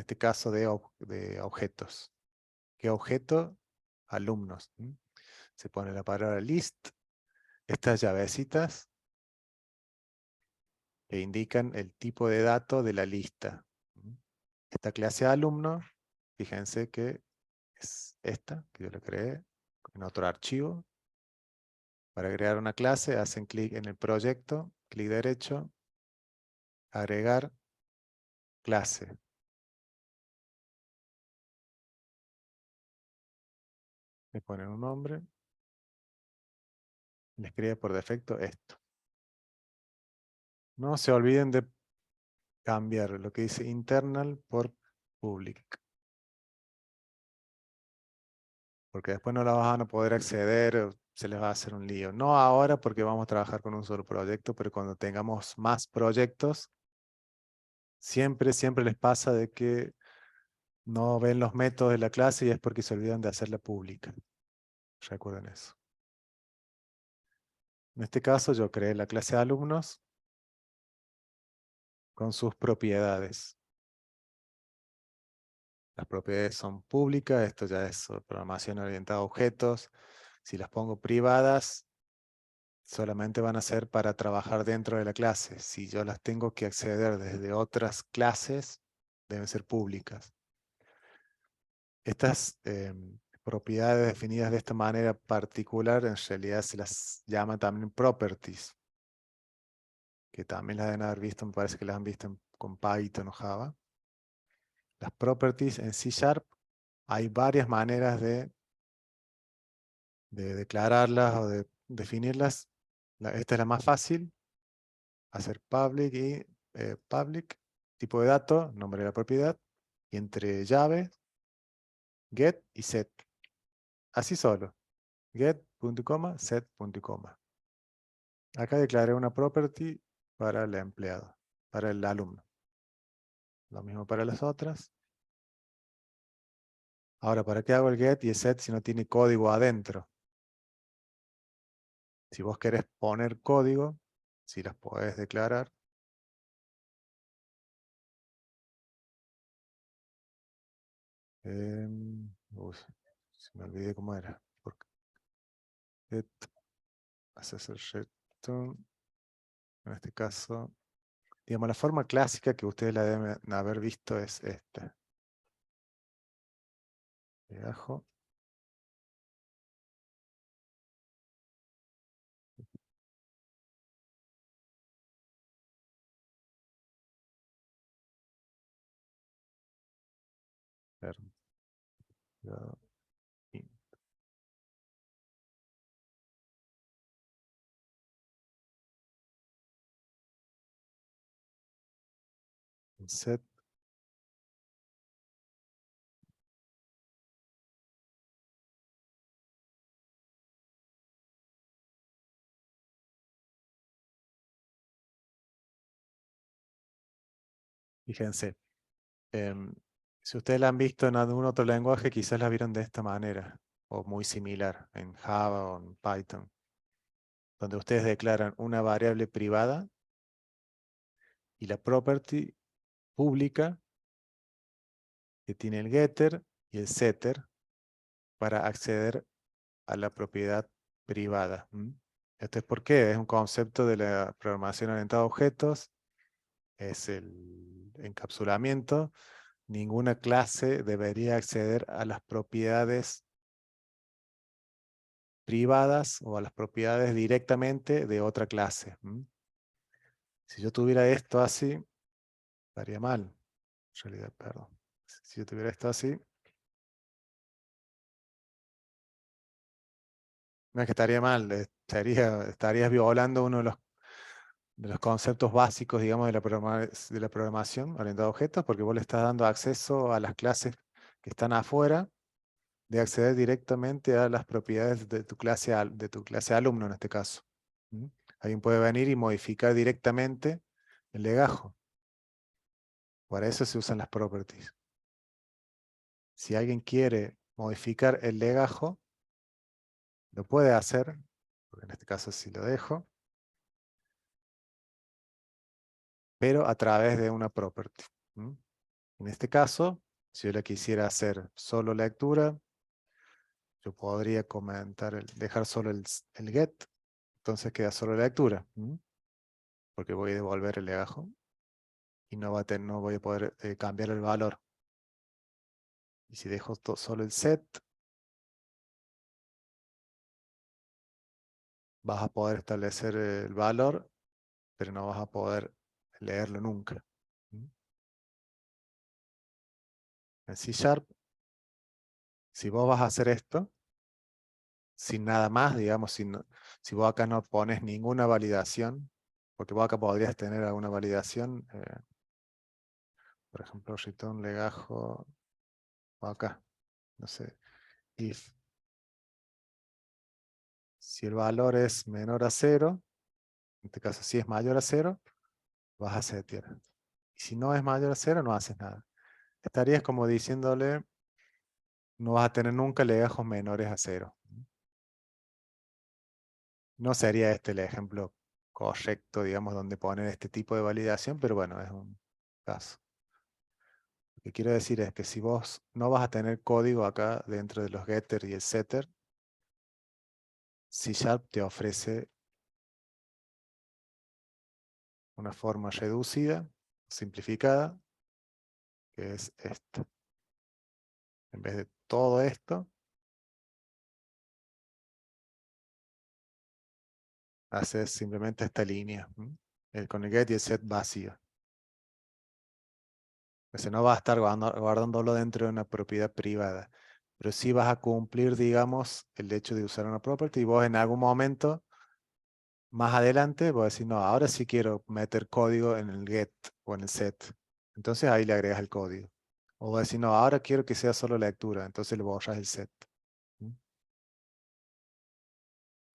este caso, de objetos. ¿Qué objeto? Alumnos. Se pone la palabra list, estas llavecitas que indican el tipo de dato de la lista. Esta clase alumno, fíjense que es esta, que yo la creé en otro archivo. Para crear una clase, hacen clic en el proyecto, clic derecho, agregar clase. Le ponen un nombre. Le escribe por defecto esto. No se olviden de cambiar lo que dice internal por public. Porque después no la van a poder acceder, o se les va a hacer un lío. No ahora porque vamos a trabajar con un solo proyecto, pero cuando tengamos más proyectos, siempre les pasa de que no ven los métodos de la clase y es porque se olvidan de hacerla pública. Recuerden eso. En este caso yo creé la clase de alumnos con sus propiedades. Las propiedades son públicas, esto ya es programación orientada a objetos. Si las pongo privadas, solamente van a ser para trabajar dentro de la clase. Si yo las tengo que acceder desde otras clases, deben ser públicas. Estas propiedades definidas de esta manera particular, en realidad se las llama también properties, que también las deben haber visto, me parece que las han visto con Python o Java. Las properties en C Sharp, hay varias maneras de declararlas o de definirlas. Esta es la más fácil, hacer public y public, tipo de dato, nombre de la propiedad, y entre llave, get y set. Así solo, get, punto y coma, set, punto y coma. Acá declaré una property para el empleado, para el alumno. Lo mismo para las otras. Ahora, ¿para qué hago el get y el set si no tiene código adentro? Si vos querés poner código, si las podés declarar. Uy, se me olvidé cómo era. Get, haces el return. En este caso, digamos, la forma clásica que ustedes la deben haber visto es esta. Legajo. Periodo int. Set. Fíjense, si ustedes la han visto en algún otro lenguaje, quizás la vieron de esta manera, o muy similar, en Java o en Python, donde ustedes declaran una variable privada y la property pública que tiene el getter y el setter para acceder a la propiedad privada. ¿Esto es por qué? Es un concepto de la programación orientada a objetos, es el encapsulamiento. Ninguna clase debería acceder a las propiedades privadas o a las propiedades directamente de otra clase. Si yo tuviera esto así, estaría mal. En realidad, perdón. Si yo tuviera esto así, no es que estaría mal, estarías violando uno de los conceptos básicos, digamos, de la programación orientada a objetos, porque vos le estás dando acceso a las clases que están afuera, de acceder directamente a las propiedades de tu clase alumno en este caso. Alguien puede venir y modificar directamente el legajo. Para eso se usan las properties. Si alguien quiere modificar el legajo, lo puede hacer, porque en este caso sí lo dejo, pero a través de una property. En este caso, si yo le quisiera hacer solo lectura, yo podría dejar solo el get, entonces queda solo lectura, porque voy a devolver el legajo y no voy a poder cambiar el valor. Y si dejo solo el set, vas a poder establecer el valor, pero no vas a poder leerlo nunca. En C#, si vos vas a hacer esto, sin nada más, digamos, si vos acá no pones ninguna validación, porque vos acá podrías tener alguna validación, por ejemplo, return legajo, o acá, no sé, if, si el valor es menor a 0, en este caso si es mayor a 0, vas a setear. Y si no es mayor a 0, no haces nada. Estarías como diciéndole, no vas a tener nunca legajos menores a 0. No sería este el ejemplo correcto, digamos, donde poner este tipo de validación, pero bueno, es un caso. Lo que quiero decir es que si vos no vas a tener código acá dentro de los getter y el setter, C# te ofrece una forma reducida, simplificada, que es esta. En vez de todo esto, haces simplemente esta línea, con el get y el set vacío. Entonces no vas a estar guardándolo dentro de una propiedad privada, pero sí vas a cumplir, digamos, el hecho de usar una property y vos en algún momento, más adelante, vos decís, no, ahora sí quiero meter código en el get o en el set. Entonces ahí le agregas el código. O vos decís, no, ahora quiero que sea solo lectura, entonces le borras el set.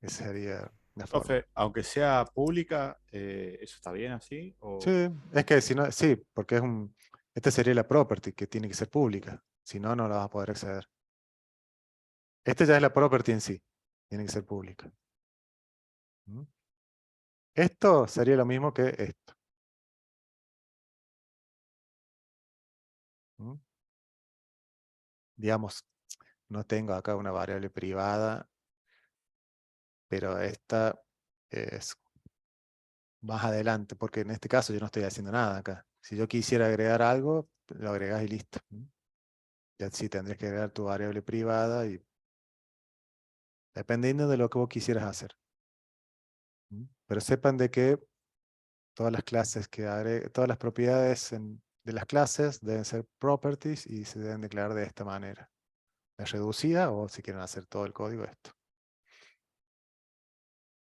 Esa sería la forma. Profe, aunque sea pública, ¿eso está bien así? Sí, es que si no, sí, porque esta sería la property que tiene que ser pública. Si no, no la vas a poder acceder. Esta ya es la property en sí. Tiene que ser pública. Esto sería lo mismo que esto. Digamos, no tengo acá una variable privada, pero esta es más adelante, porque en este caso yo no estoy haciendo nada acá. Si yo quisiera agregar algo, lo agregas y listo. Ya sí tendrías que agregar tu variable privada y dependiendo de lo que vos quisieras hacer. Pero sepan de que todas las clases todas las propiedades en de las clases deben ser properties y se deben declarar de esta manera. Es reducida o si quieren hacer todo el código esto.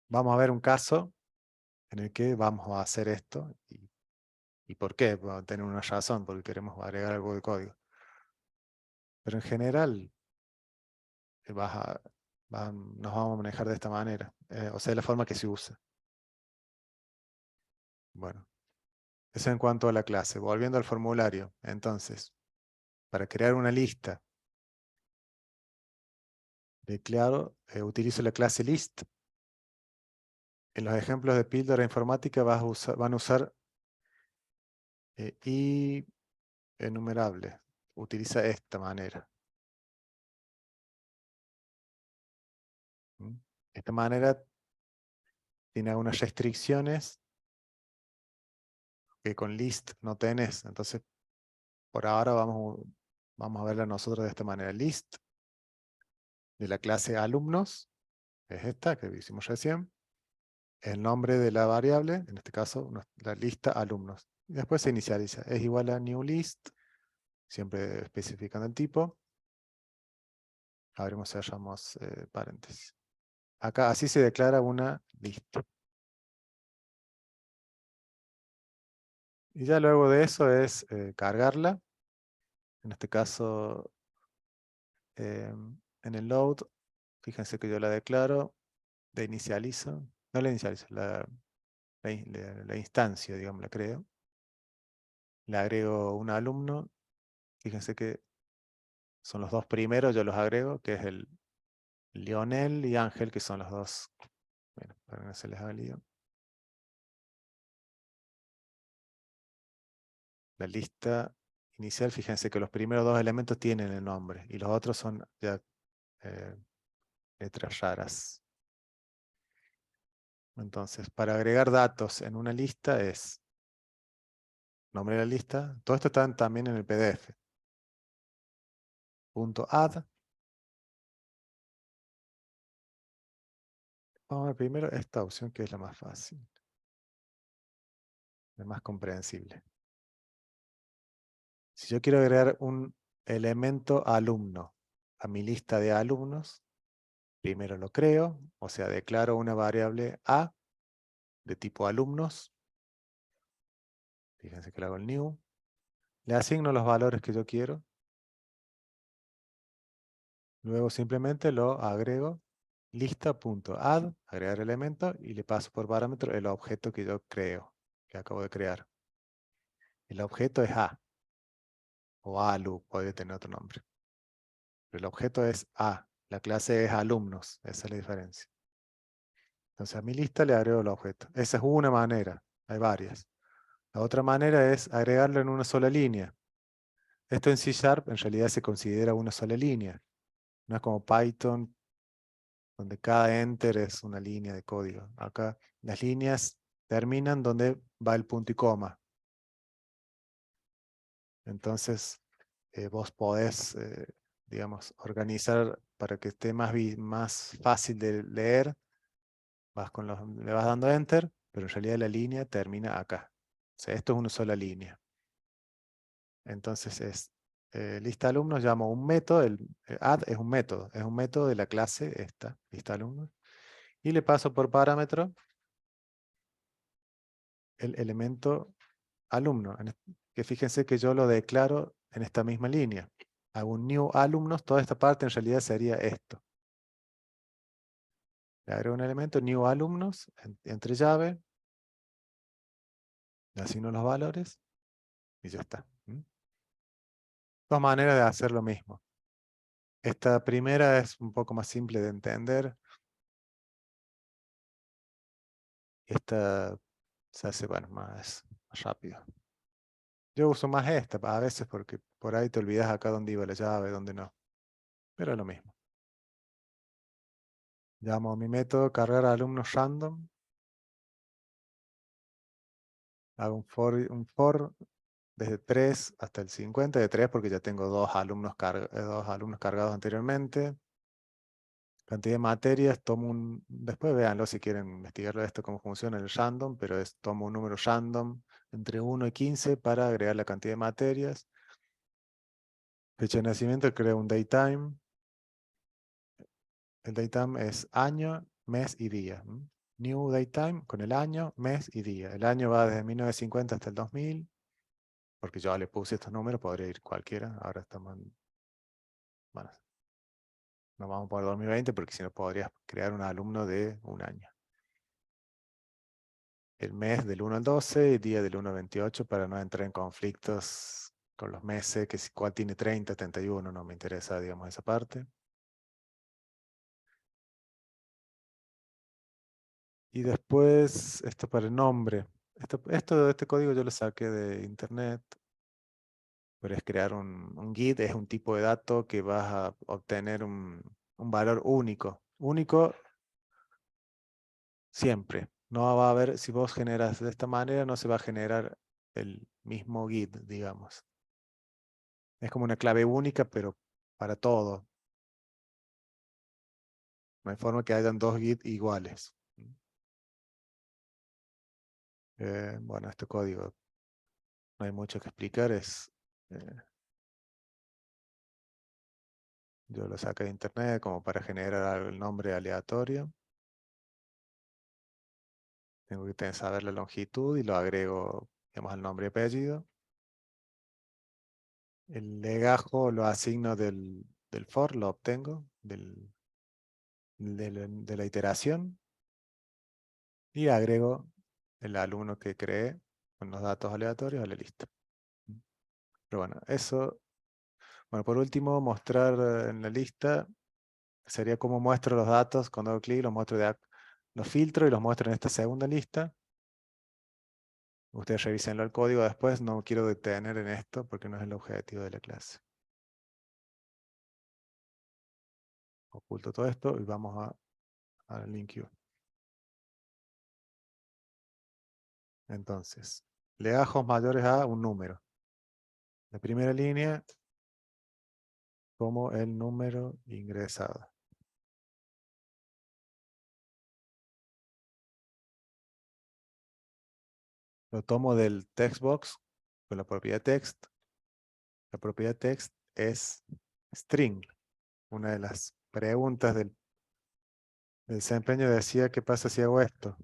Vamos a ver un caso en el que vamos a hacer esto. ¿Y por qué? Vamos a tener una razón porque queremos agregar algo de código. Pero en general nos vamos a manejar de esta manera. O sea, de la forma que se usa. Bueno, eso en cuanto a la clase. Volviendo al formulario. Entonces, para crear una lista, utilizo la clase list. En los ejemplos de píldora informática van a usar y enumerable. Utiliza esta manera. ¿Mm? Esta manera tiene algunas restricciones que con list no tenés. Entonces, por ahora vamos a verla nosotros de esta manera. List de la clase alumnos es esta que hicimos recién. El nombre de la variable, en este caso, la lista alumnos. Y después se inicializa. Es igual a new list, siempre especificando el tipo. Abrimos y cerramos paréntesis. Acá así se declara una lista. Y ya luego de eso es cargarla. En este caso, en el load, fíjense que yo la declaro, la inicializo, no la inicializo, la instancio, digamos, la creo. Le agrego un alumno, fíjense que son los dos primeros, yo los agrego, que es el Lionel y Ángel, que son los dos. Bueno, para que no se les haga lío. La lista inicial, fíjense que los primeros dos elementos tienen el nombre y los otros son ya letras raras. Entonces, para agregar datos en una lista es nombre de la lista. Todo esto está también en el PDF. .add. Vamos a ver primero esta opción que es la más fácil. La más comprensible. Si yo quiero agregar un elemento alumno a mi lista de alumnos, primero lo creo, o sea, declaro una variable A de tipo alumnos. Fíjense que le hago el new. Le asigno los valores que yo quiero. Luego simplemente lo agrego lista.add, agregar elemento, y le paso por parámetro el objeto que yo creo, que acabo de crear. El objeto es A, o ALU, puede tener otro nombre. Pero el objeto es A, la clase es alumnos, esa es la diferencia. Entonces a mi lista le agrego el objeto. Esa es una manera, hay varias. La otra manera es agregarlo en una sola línea. Esto en C# en realidad se considera una sola línea. No es como Python, donde cada enter es una línea de código. Acá las líneas terminan donde va el punto y coma. Entonces, vos podés, digamos, organizar para que esté más fácil de leer. Le vas dando enter, pero en realidad la línea termina acá. O sea, esto es una sola línea. Entonces es lista alumnos, llamo un método, el add es un método de la clase esta, lista alumnos. Y le paso por parámetro el elemento alumno, que fíjense que yo lo declaro en esta misma línea. Hago un new alumnos, toda esta parte en realidad sería esto. Le agrego un elemento new alumnos, entre llave, le asigno los valores y ya está. Dos maneras de hacer lo mismo. Esta primera es un poco más simple de entender. Esta se hace, bueno, más rápido. Yo uso más esta a veces porque por ahí te olvidas acá dónde iba la llave, dónde no. Pero es lo mismo. Llamo a mi método cargar alumnos random. Hago un for desde 3 hasta el 50, de 3 porque ya tengo dos alumnos cargados anteriormente. Cantidad de materias, después véanlo si quieren investigarlo esto cómo funciona el random, pero tomo un número random entre 1 y 15 para agregar la cantidad de materias. Fecha de nacimiento, creo un datetime. El datetime es año, mes y día. New datetime con el año, mes y día. El año va desde 1950 hasta el 2000, porque yo le puse estos números, podría ir cualquiera. Ahora estamos en, bueno, no vamos por 2020 porque si no podrías crear un alumno de un año. El mes del 1 al 12, el día del 1 al 28 para no entrar en conflictos con los meses, que si cuál tiene 30, 31, no me interesa, digamos, esa parte. Y después, esto para el nombre. Este código yo lo saqué de internet. Pero es crear un GID, es un tipo de dato que vas a obtener un valor único. Único siempre. No va a haber, si vos generas de esta manera, no se va a generar el mismo GID, digamos. Es como una clave única, pero para todo. No hay forma que hayan dos GID iguales. Bueno, este código no hay mucho que explicar. Yo lo saqué de internet como para generar el nombre aleatorio. Tengo que saber la longitud y lo agrego, digamos, al nombre y apellido. El legajo lo asigno del for, lo obtengo de la iteración y agrego el alumno que creé con los datos aleatorios a la lista. Pero bueno, eso. Bueno, por último, mostrar en la lista sería como muestro los datos. Cuando hago clic, los muestro los filtro y los muestro en esta segunda lista. Ustedes revisenlo el código después. No quiero detener en esto porque no es el objetivo de la clase. Oculto todo esto y vamos al link queue. Entonces, legajos mayores a un número. La primera línea como el número ingresado. Lo tomo del text box con la propiedad text. La propiedad text es string. Una de las preguntas del desempeño decía, ¿qué pasa si hago esto?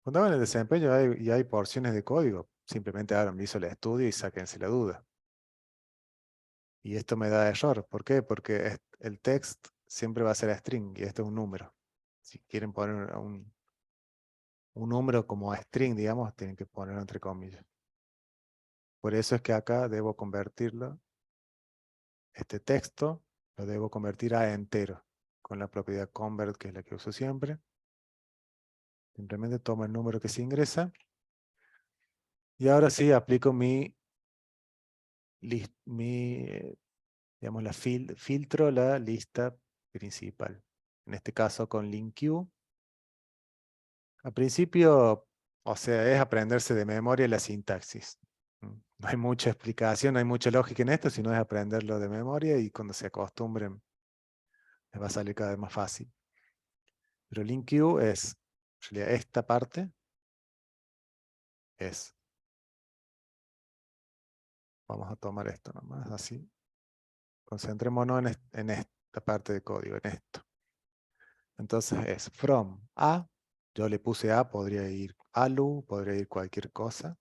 Cuando hago el desempeño y hay porciones de código, simplemente hagan hizo el estudio y sáquense la duda. Y esto me da error. ¿Por qué? Porque el text siempre va a ser string y esto es un número. Si quieren poner un número como string, digamos, tienen que ponerlo entre comillas. Por eso es que acá debo convertirlo, este texto, lo debo convertir a entero, con la propiedad convert, que es la que uso siempre. Simplemente tomo el número que se ingresa. Y ahora sí aplico digamos, filtro la lista principal. En este caso con LINQ. Al principio, o sea, es aprenderse de memoria la sintaxis. No hay mucha explicación, no hay mucha lógica en esto, sino es aprenderlo de memoria y cuando se acostumbren les va a salir cada vez más fácil. Pero LINQ es, en realidad esta parte es. Vamos a tomar esto nomás, así. Concentrémonos en esta parte de código, en esto. Entonces es from a, yo le puse a, podría ir alu, podría ir cualquier cosa.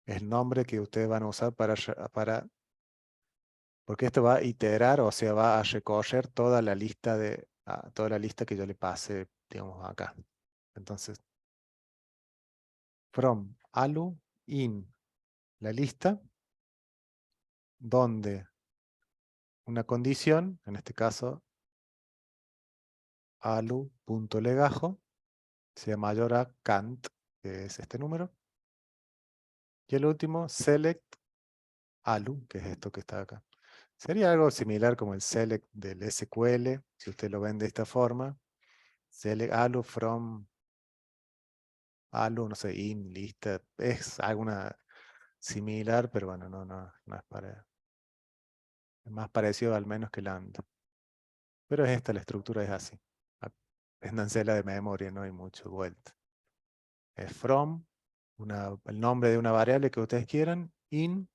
Es el nombre que ustedes van a usar porque esto va a iterar, o sea, va a recorrer toda la lista toda la lista que yo le pase, digamos, acá. Entonces, from alu in la lista, donde una condición, en este caso, alu.legajo, sea mayor a cant, que es este número. Y el último, select alu, que es esto que está acá. Sería algo similar como el select del SQL, si usted lo ven de esta forma. Select alu from alu, no sé, in, lista. Es alguna similar, pero bueno, no es para. Es más parecido al menos que land. Pero es esta, la estructura es así. Apréndansela de memoria, no hay mucho vuelta. from, el nombre de una variable que ustedes quieran, in,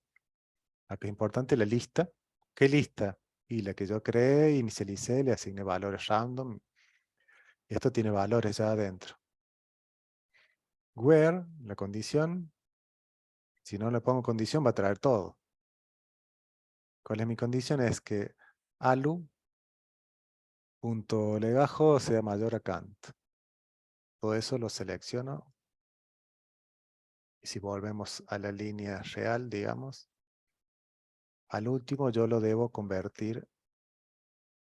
acá es importante la lista. ¿Qué lista? Y la que yo creé, inicialicé, le asigné valores random. Esto tiene valores ya adentro. Where, la condición. Si no le pongo condición, va a traer todo. ¿Cuál es mi condición? Es que alu.legajo sea mayor a Kant. Todo eso lo selecciono. Y si volvemos a la línea real, digamos, al último yo lo debo convertir,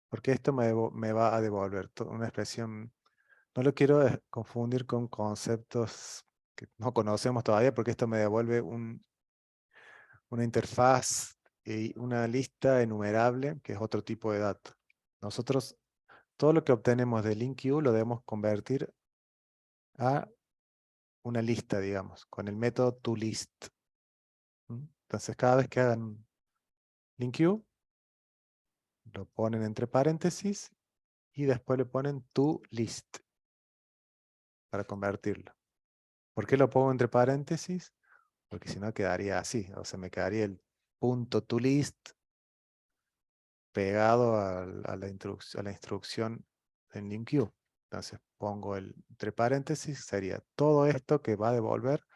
porque esto me va a devolver una expresión. No lo quiero confundir con conceptos que no conocemos todavía, porque esto me devuelve una interfaz y una lista enumerable, que es otro tipo de dato. Nosotros, todo lo que obtenemos de LINQ lo debemos convertir a una lista, digamos, con el método toList. Entonces, cada vez que hagan LINQ, lo ponen entre paréntesis y después le ponen toList para convertirlo. ¿Por qué lo pongo entre paréntesis? Porque si no quedaría así, o sea, me quedaría el punto toList pegado a la instrucción en LINQ. Entonces pongo entre paréntesis, sería todo esto que va a devolver,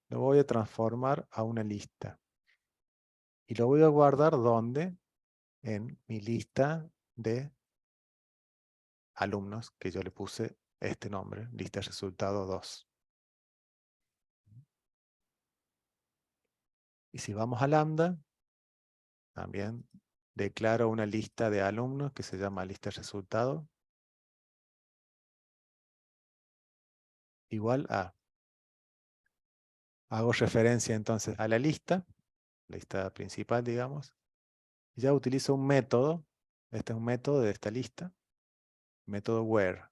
lo voy a transformar a una lista. Y lo voy a guardar ¿dónde? En mi lista de alumnos, que yo le puse este nombre, lista resultado 2. Y si vamos a lambda, también declaro una lista de alumnos que se llama lista resultado igual a. Hago referencia entonces a la lista principal, digamos. Y ya utilizo un método. Este es un método de esta lista. Método where.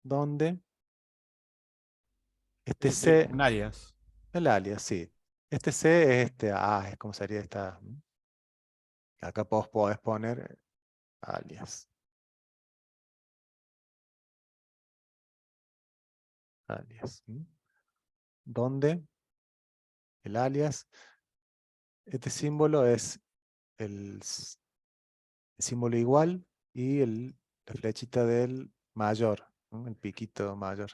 Donde este C, Un alias. el alias, sí. Este C es es como sería esta. Acá podés poner alias. Alias. Donde el alias, este símbolo es el símbolo igual y la flechita del mayor, ¿no? El piquito mayor.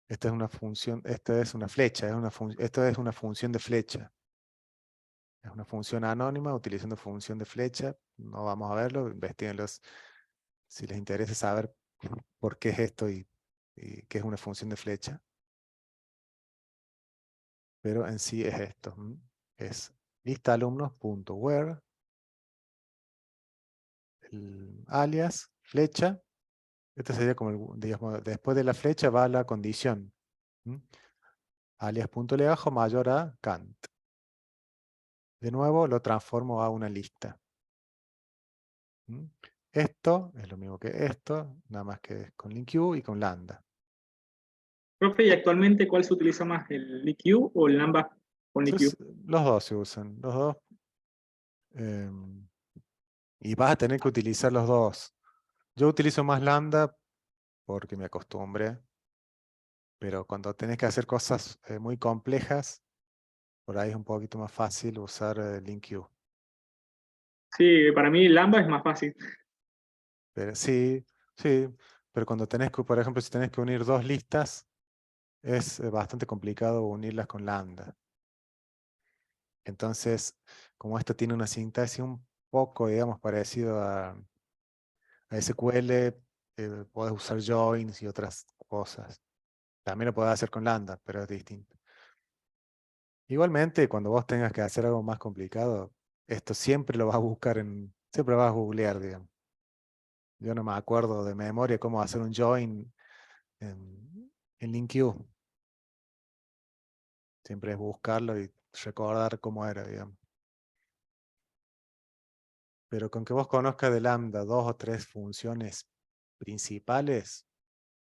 Esta es una función, esta es una flecha, esto es una función de flecha. Es una función anónima utilizando función de flecha. No vamos a verlo, investiguenlos si les interesa saber por qué es esto y qué es una función de flecha. Pero en sí es esto. Es lista alumnos.where, el alias, flecha. Esto sería como, digamos, después de la flecha va la condición. Alias.legajo mayor a Kant. De nuevo lo transformo a una lista. Esto es lo mismo que esto, nada más que es con LINQ y con lambda. Profe, ¿y actualmente cuál se utiliza más, el LIQ o el Lambda con LIQ? Los dos se usan, los dos. Y vas a tener que utilizar los dos. Yo utilizo más lambda porque me acostumbré, pero cuando tenés que hacer cosas muy complejas, por ahí es un poquito más fácil usar LINQ. Sí, para mí Lambda es más fácil. Pero sí, sí, pero cuando tenés que, por ejemplo, si tenés que unir dos listas, es bastante complicado unirlas con lambda. Entonces, como esto tiene una sintaxis un poco, digamos, parecido a SQL, podés usar joins y otras cosas. También lo podés hacer con lambda, pero es distinto. Igualmente, cuando vos tengas que hacer algo más complicado, esto siempre lo vas a buscar siempre lo vas a googlear, digamos. Yo no me acuerdo de memoria cómo hacer un join en LINQ. Siempre es buscarlo y recordar cómo era, digamos. Pero con que vos conozcas de lambda 2 o 3 funciones principales,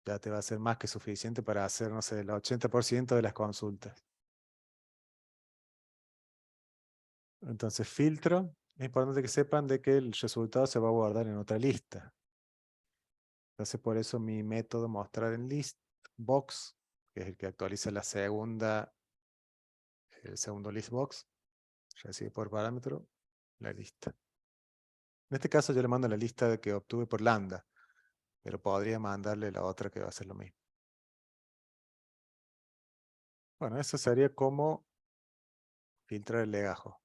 ya te va a ser más que suficiente para hacer, no sé, el 80% de las consultas. Entonces, filtro. Es importante que sepan de que el resultado se va a guardar en otra lista. Entonces por eso mi método mostrar en list box, que es el que actualiza el segundo list box, recibe por parámetro la lista. En este caso yo le mando la lista que obtuve por lambda, pero podría mandarle la otra que va a hacer lo mismo. Bueno, eso sería como filtrar el legajo.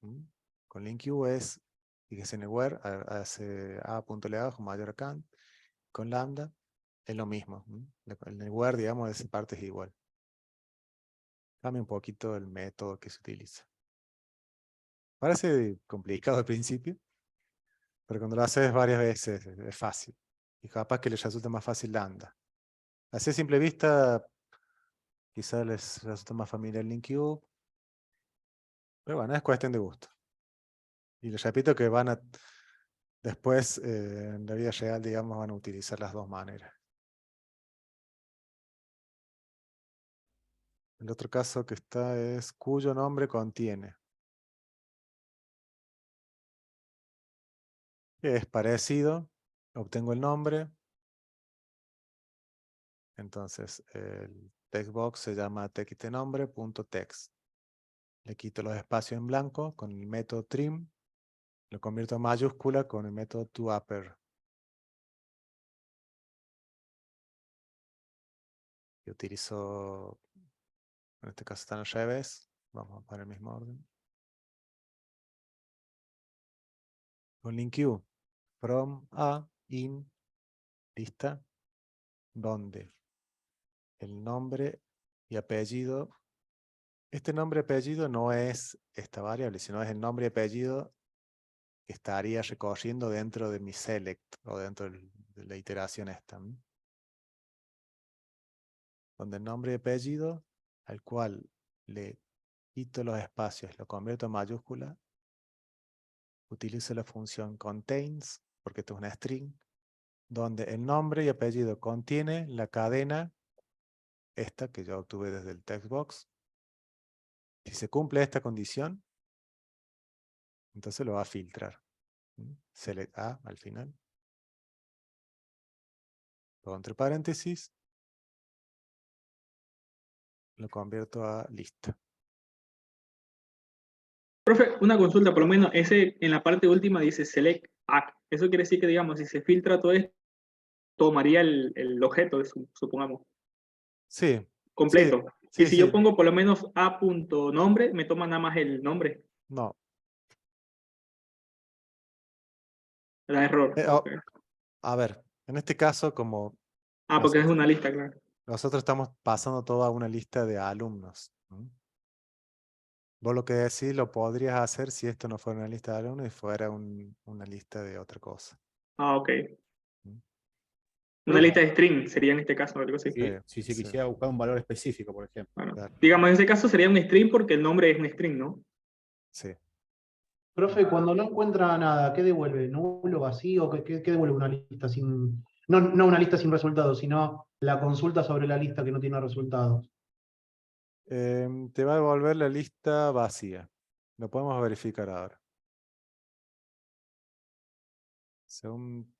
Con LinkU es, fíjense en el where, hace a.legajo mayor a count. Con lambda es lo mismo. En el where, digamos, esa parte es igual. Cambia un poquito el método que se utiliza. Parece complicado al principio, pero cuando lo haces varias veces es fácil. Y capaz que les resulta más fácil lambda. Así a simple vista, quizás les resulta más familiar LinkU. Pero bueno, es cuestión de gusto. Y les repito que después, en la vida real, digamos, van a utilizar las dos maneras. El otro caso que está es cuyo nombre contiene. Que es parecido, obtengo el nombre. Entonces, el textbox se llama textnombre.text. Le quito los espacios en blanco con el método trim. Lo convierto en mayúscula con el método toUpper. Y utilizo, en este caso están al revés. Vamos a poner el mismo orden. Con LinkU. From a in lista donde el nombre y apellido. Este nombre y apellido no es esta variable, sino es el nombre y apellido que estaría recorriendo dentro de mi select o dentro de la iteración esta. Donde el nombre y apellido, al cual le quito los espacios, lo convierto en mayúscula, utilizo la función contains, porque esto es una string, donde el nombre y apellido contiene la cadena esta que yo obtuve desde el textbox. Si se cumple esta condición, entonces lo va a filtrar. Select A al final. Luego entre paréntesis, lo convierto a lista. Profe, una consulta, por lo menos ese en la parte última dice select act. Eso quiere decir que, digamos, si se filtra todo esto, tomaría el objeto, supongamos, Sí, sí, completo. Y sí, si yo sí. pongo por lo menos a.nombre, me toma nada más el nombre. No. Da error. Okay. A ver, en este caso, como Porque es nosotros, una lista, claro. nosotros estamos pasando toda una lista de alumnos. Vos lo que decís lo podrías hacer si esto no fuera una lista de alumnos y fuera una lista de otra cosa. Ok. ¿Mm? Una Pero lista bueno, de string sería en este caso, algo así. sí, Si se sí, quisiera buscar un valor específico, por ejemplo. Bueno, claro, digamos, en ese caso sería un string porque el nombre es un string, ¿no? sí. Profe, cuando no encuentra nada, ¿qué devuelve? ¿Nulo, vacío? ¿Qué devuelve una lista sin... No una lista sin resultados, sino la consulta sobre la lista que no tiene resultados? Te va a devolver la lista vacía. Lo podemos verificar ahora. Según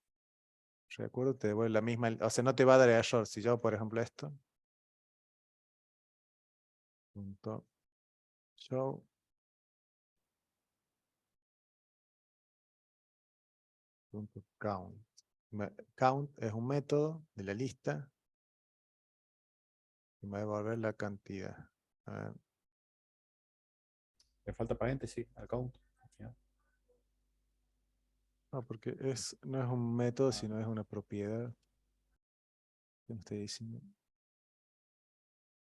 recuerdo, te devuelve la misma, o sea, no te va a dar error. Si yo, por ejemplo, esto, punto show, punto count. Count es un método de la lista y me va a devolver la cantidad. A ver, Le falta paréntesis al count. no, porque no es un método, Ah, sino es una propiedad. ¿Qué me estoy diciendo?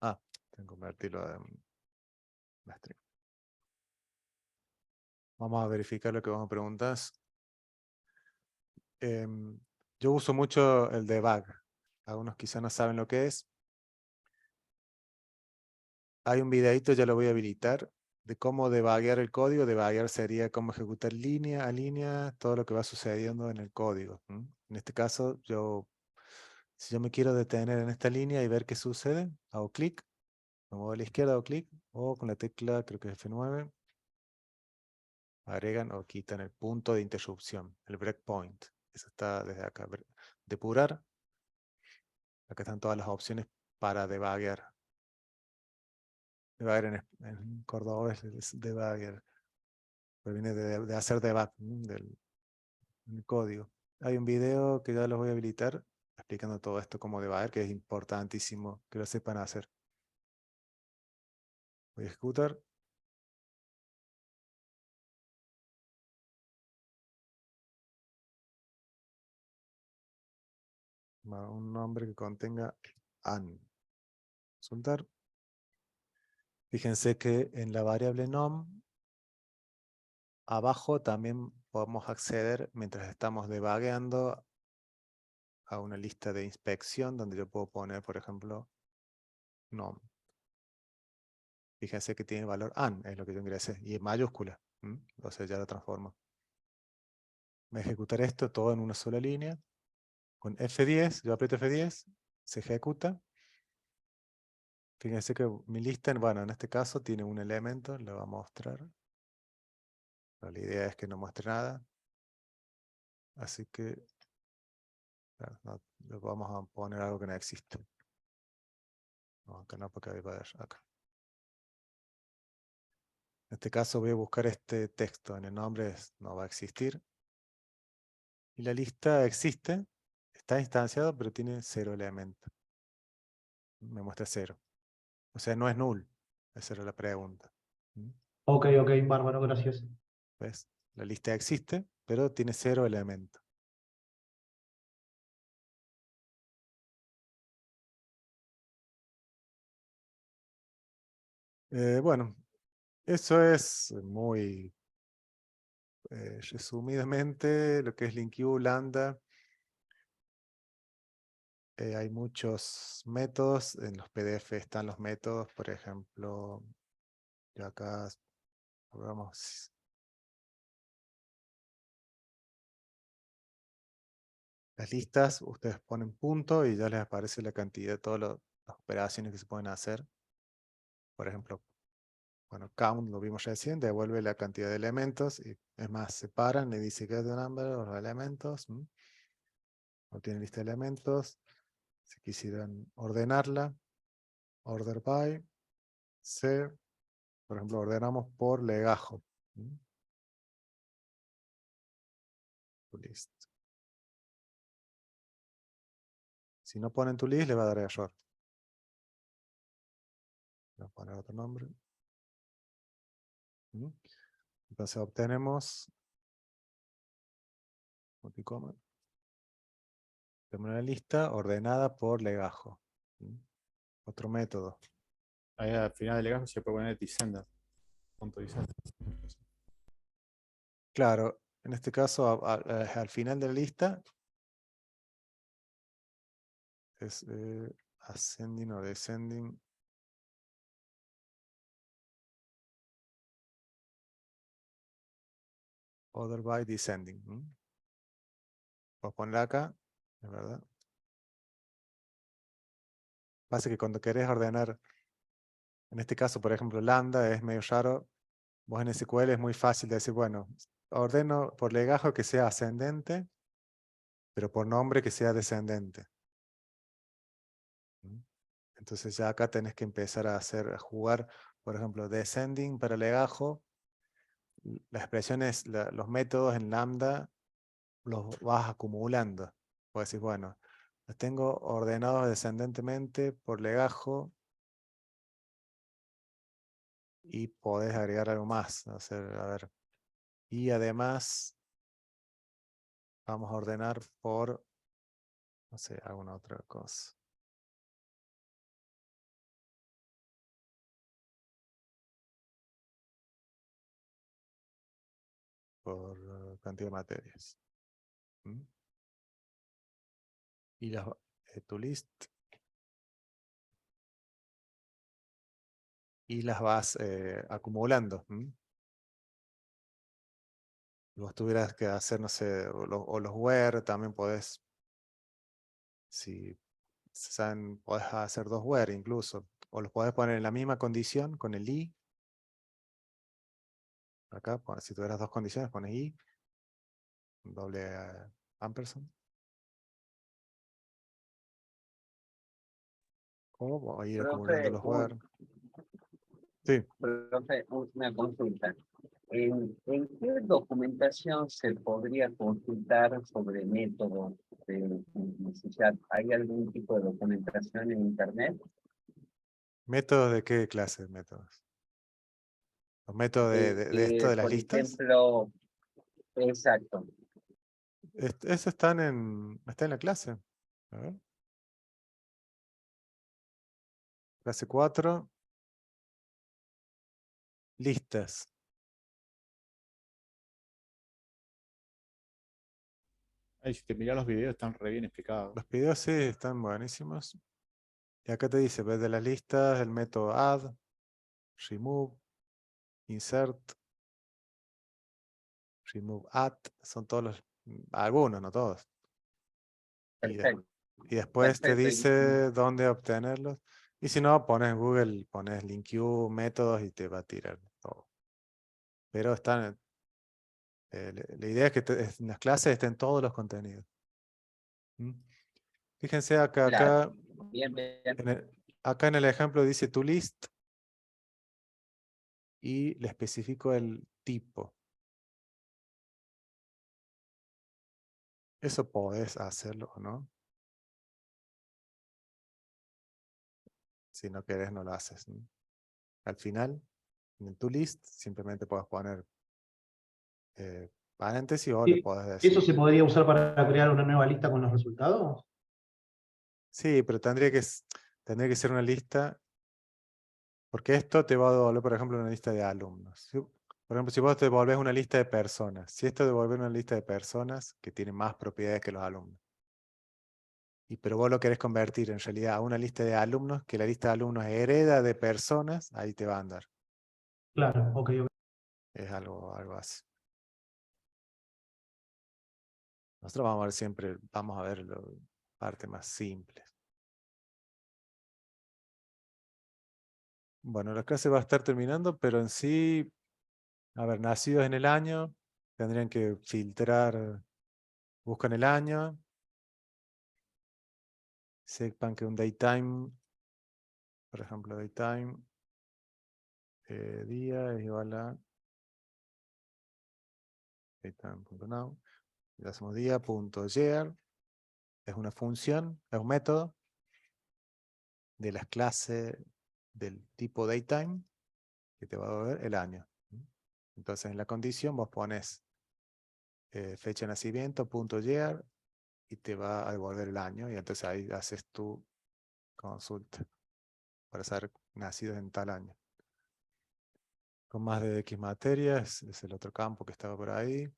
Ah, tengo que convertirlo a string. Vamos a verificar lo que vos me preguntas. Yo uso mucho el debug. Algunos quizás no saben lo que es. Hay un videito, ya lo voy a habilitar, de cómo debuguear el código. Debuguear sería cómo ejecutar línea a línea todo lo que va sucediendo en el código. En este caso, si yo me quiero detener en esta línea y ver qué sucede, hago clic, me muevo a la izquierda, hago clic, o con la tecla, creo que es F9, agregan o quitan el punto de interrupción, el breakpoint. Eso está desde acá. Depurar. Acá están todas las opciones para debugger. Debugger en cordobés es debugger. Pero viene de hacer debug, ¿no? Del código. Hay un video que ya los voy a habilitar explicando todo esto como debugger, que es importantísimo que lo sepan hacer. Voy a ejecutar. Un nombre que contenga an. Consultar. Fíjense que en la variable nom, abajo también podemos acceder, mientras estamos debugueando, a una lista de inspección donde yo puedo poner, por ejemplo, nom. Fíjense que tiene el valor an, es lo que yo ingresé, y en mayúscula. O sea, ya lo transformo. Voy a ejecutar esto todo en una sola línea. Con F10, yo aprieto F10, se ejecuta. Fíjense que mi lista, bueno, en este caso tiene un elemento, lo va a mostrar. Pero la idea es que no muestre nada. Así que le vamos a poner algo que no existe. No, acá no, porque va a haber acá. En este caso voy a buscar este texto. En el nombre no va a existir. Y la lista existe. Está instanciado, pero tiene 0 elementos. Me muestra 0. O sea, no es null. Esa era la pregunta. Ok, bárbaro, gracias. ¿Ves? La lista existe, pero tiene 0 elementos. Bueno, eso es muy resumidamente lo que es LINQ, Lambda. Hay muchos métodos. En los PDF están los métodos. Por ejemplo, yo acá vamos. Las listas, ustedes ponen punto y ya les aparece la cantidad de todas las operaciones que se pueden hacer. Por ejemplo, bueno, count lo vimos recién, devuelve la cantidad de elementos y es más, separan, le dice get the number of los elementos. Obtienen lista de elementos. Si quisieran ordenarla, order by, C, por ejemplo, ordenamos por legajo. List. Si no ponen tu list, le va a dar error. Voy a poner otro nombre. Entonces obtenemos multicoma. Tenemos una lista ordenada por legajo. Otro método. Ahí al final del legajo se puede poner descender. Punto descender. Claro, en este caso al final de la lista es ascending o descending. Order by descending. Puedo poner acá, es verdad. Pasa que cuando querés ordenar, en este caso, por ejemplo, lambda es medio raro. Vos en SQL es muy fácil de decir, bueno, ordeno por legajo que sea ascendente, pero por nombre que sea descendente. Entonces ya acá tenés que empezar a jugar, por ejemplo, descending para legajo. Las expresiones, los métodos en lambda los vas acumulando. Puedes decir, bueno, los tengo ordenados descendentemente por legajo y podés agregar algo más. A ver, y además vamos a ordenar por, no sé, alguna otra cosa. Por cantidad de materias. Y tu list. Y las vas acumulando. Vos tuvieras que hacer, no sé, o los where, también podés, si saben, podés hacer 2 where incluso. O los podés poner en la misma condición con el i. Acá, si tuvieras 2 condiciones, pones i, doble ampersand. ¿Cómo voy a ir acumulando Profe, los where? Sí, profe, una consulta. ¿En qué documentación se podría consultar sobre métodos de necesidad? ¿Hay algún tipo de documentación en Internet? ¿métodos de qué clase de métodos? ¿Los métodos de esto de las Por listas? ejemplo, exacto. Eso está en la clase. A ver. Clase 4. Listas. Ahí, si te miras los videos, están re bien explicados. Los videos sí están buenísimos. Y acá te dice, ves de las listas, el método add, remove, insert, remove at, son todos algunos, no todos. Y, Perfecto. y después te Perfecto. dice dónde obtenerlos. Y si no, pones en Google, pones LinkU, métodos y te va a tirar todo. Pero están, la idea es que en las clases estén todos los contenidos. ¿Mm? Fíjense Claro. acá, Bien, bien. acá en el ejemplo dice to list y le especifico el tipo. Eso podés hacerlo o no. Si no querés, no lo haces, ¿no? Al final, en el to list, simplemente puedes poner paréntesis o le Sí, podés ¿eso decir. se podría usar para crear una nueva lista con los resultados? Sí, pero tendría que ser una lista, porque esto te va a devolver, por ejemplo, una lista de alumnos. Por ejemplo, si vos te devolves una lista de personas, si esto devuelve una lista de personas que tiene más propiedades que los alumnos, pero vos lo querés convertir en realidad a una lista de alumnos, que la lista de alumnos hereda de personas, ahí te va a andar. Claro, ok, ok. Es algo así. Nosotros vamos a ver siempre, vamos a ver la parte más simple. Bueno, la clase va a estar terminando, pero en sí, a ver, nacidos en el año, tendrían que filtrar, buscan el año, sepan que un daytime, por ejemplo, daytime, día es igual a daytime.now, le hacemos día.year, es una función, es un método de las clases del tipo daytime que te va a devolver el año. Entonces en la condición vos pones fecha de nacimiento, punto year, y te va a devolver el año, y entonces ahí haces tu consulta para ser nacido en tal año. Con más de X materias, es el otro campo que estaba por ahí.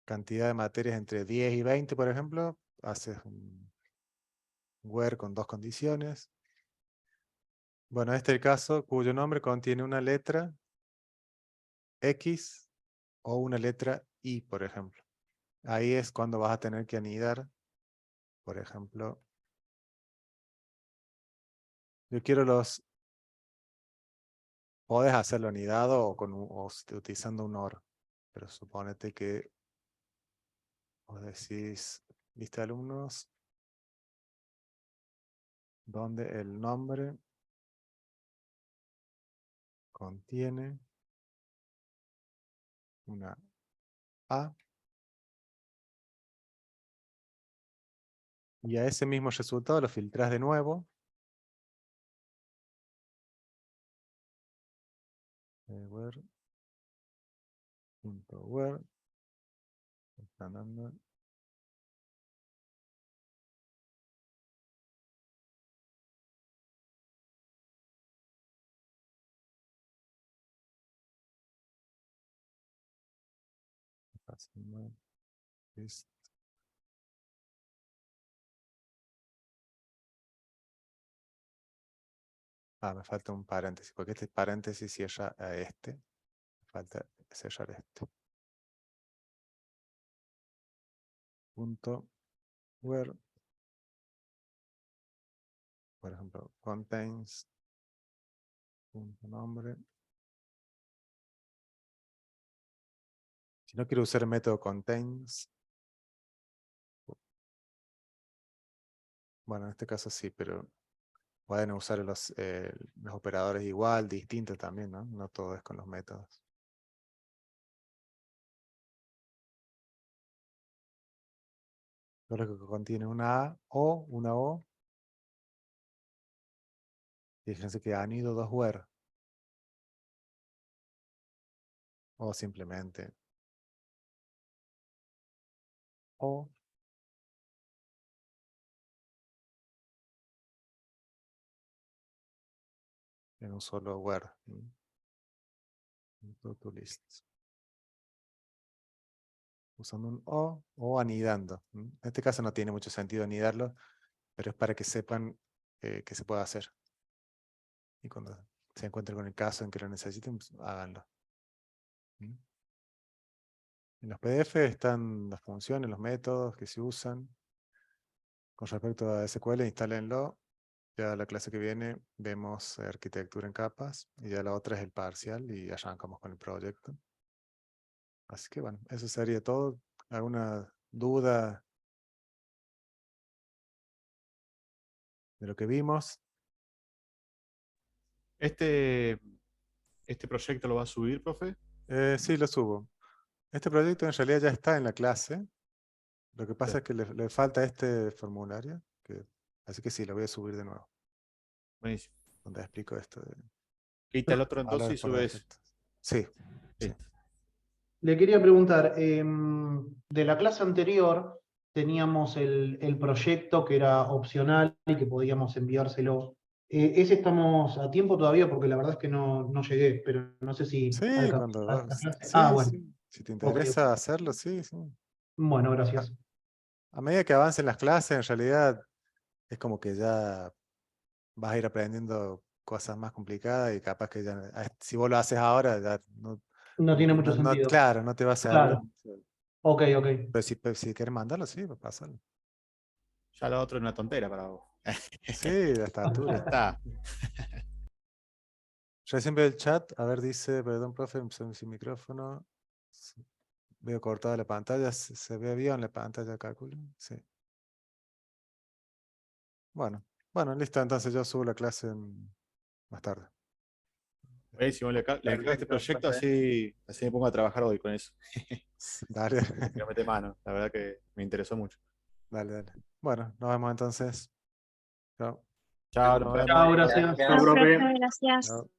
Cantidad de materias entre 10 y 20, por ejemplo, haces un where con dos condiciones. Bueno, este es el caso cuyo nombre contiene una letra X o una letra Y, por ejemplo. Ahí es cuando vas a tener que anidar, por ejemplo, yo quiero podés hacerlo anidado o utilizando un OR, pero suponete que vos decís lista de alumnos, donde el nombre contiene una A, y a ese mismo resultado lo filtras de nuevo. Where. Me falta un paréntesis, porque este paréntesis cierra a este. Me falta cerrar este. Punto where, por ejemplo, contains, punto nombre. Si no quiero usar el método contains, bueno, en este caso sí, pero pueden usar los operadores igual, distintos también, ¿no? No todo es con los métodos. Todo lo que contiene una A o una O. Fíjense que han ido 2 where. O simplemente O. En un solo where. To list. Usando un o anidando. En este caso no tiene mucho sentido anidarlo, pero es para que sepan que se puede hacer. Y cuando se encuentren con el caso en que lo necesiten, pues, háganlo. En los PDF están las funciones, los métodos que se usan. Con respecto a SQL, instálenlo. Ya la clase que viene vemos arquitectura en capas y ya la otra es el parcial y arrancamos con el proyecto. Así que bueno, eso sería todo. ¿Alguna duda de lo que vimos? ¿Este proyecto lo va a subir, profe? Sí, lo subo. Este proyecto en realidad ya está en la clase. Lo que pasa es que le falta este formulario. Así que sí, lo voy a subir de nuevo. Buenísimo. Donde explico esto de Quita el otro entonces y valores por sube eso. defecto. Sí. Sí. Listo. Le quería preguntar, de la clase anterior teníamos el proyecto que era opcional y que podíamos enviárselo. Ese estamos a tiempo todavía porque la verdad es que no llegué, pero no sé si Sí, alcanzó cuando la vas. clase. Sí, Ah, bueno. sí. Si te Ok, interesa ok. hacerlo, sí, sí. Bueno, A, gracias. a medida que avancen las clases, en realidad es como que ya vas a ir aprendiendo cosas más complicadas y capaz que ya, si vos lo haces ahora, ya no, No como tiene que mucho sentido. claro, no te va a servir Claro. mucho. Ok, ok. Pero si quieres mandarlo, sí, pues pásalo. Ya lo otro es una tontera para vos. Sí, de esta Ya altura. está. Recién veo el chat, a ver, dice, perdón, profe, empezó sin micrófono. Veo cortada la pantalla, ¿se ve bien la pantalla, calculo? Sí. Bueno, listo, entonces yo subo la clase más tarde. Buenísimo. Le encargo este proyecto, así me pongo a trabajar hoy con eso. Dale, Me mete mano. La verdad que me interesó mucho. dale. Bueno, nos vemos entonces. Chao. Chao, nos vemos. Chao, gracias. Chao, Gracias. profe. Profe, gracias. Chao.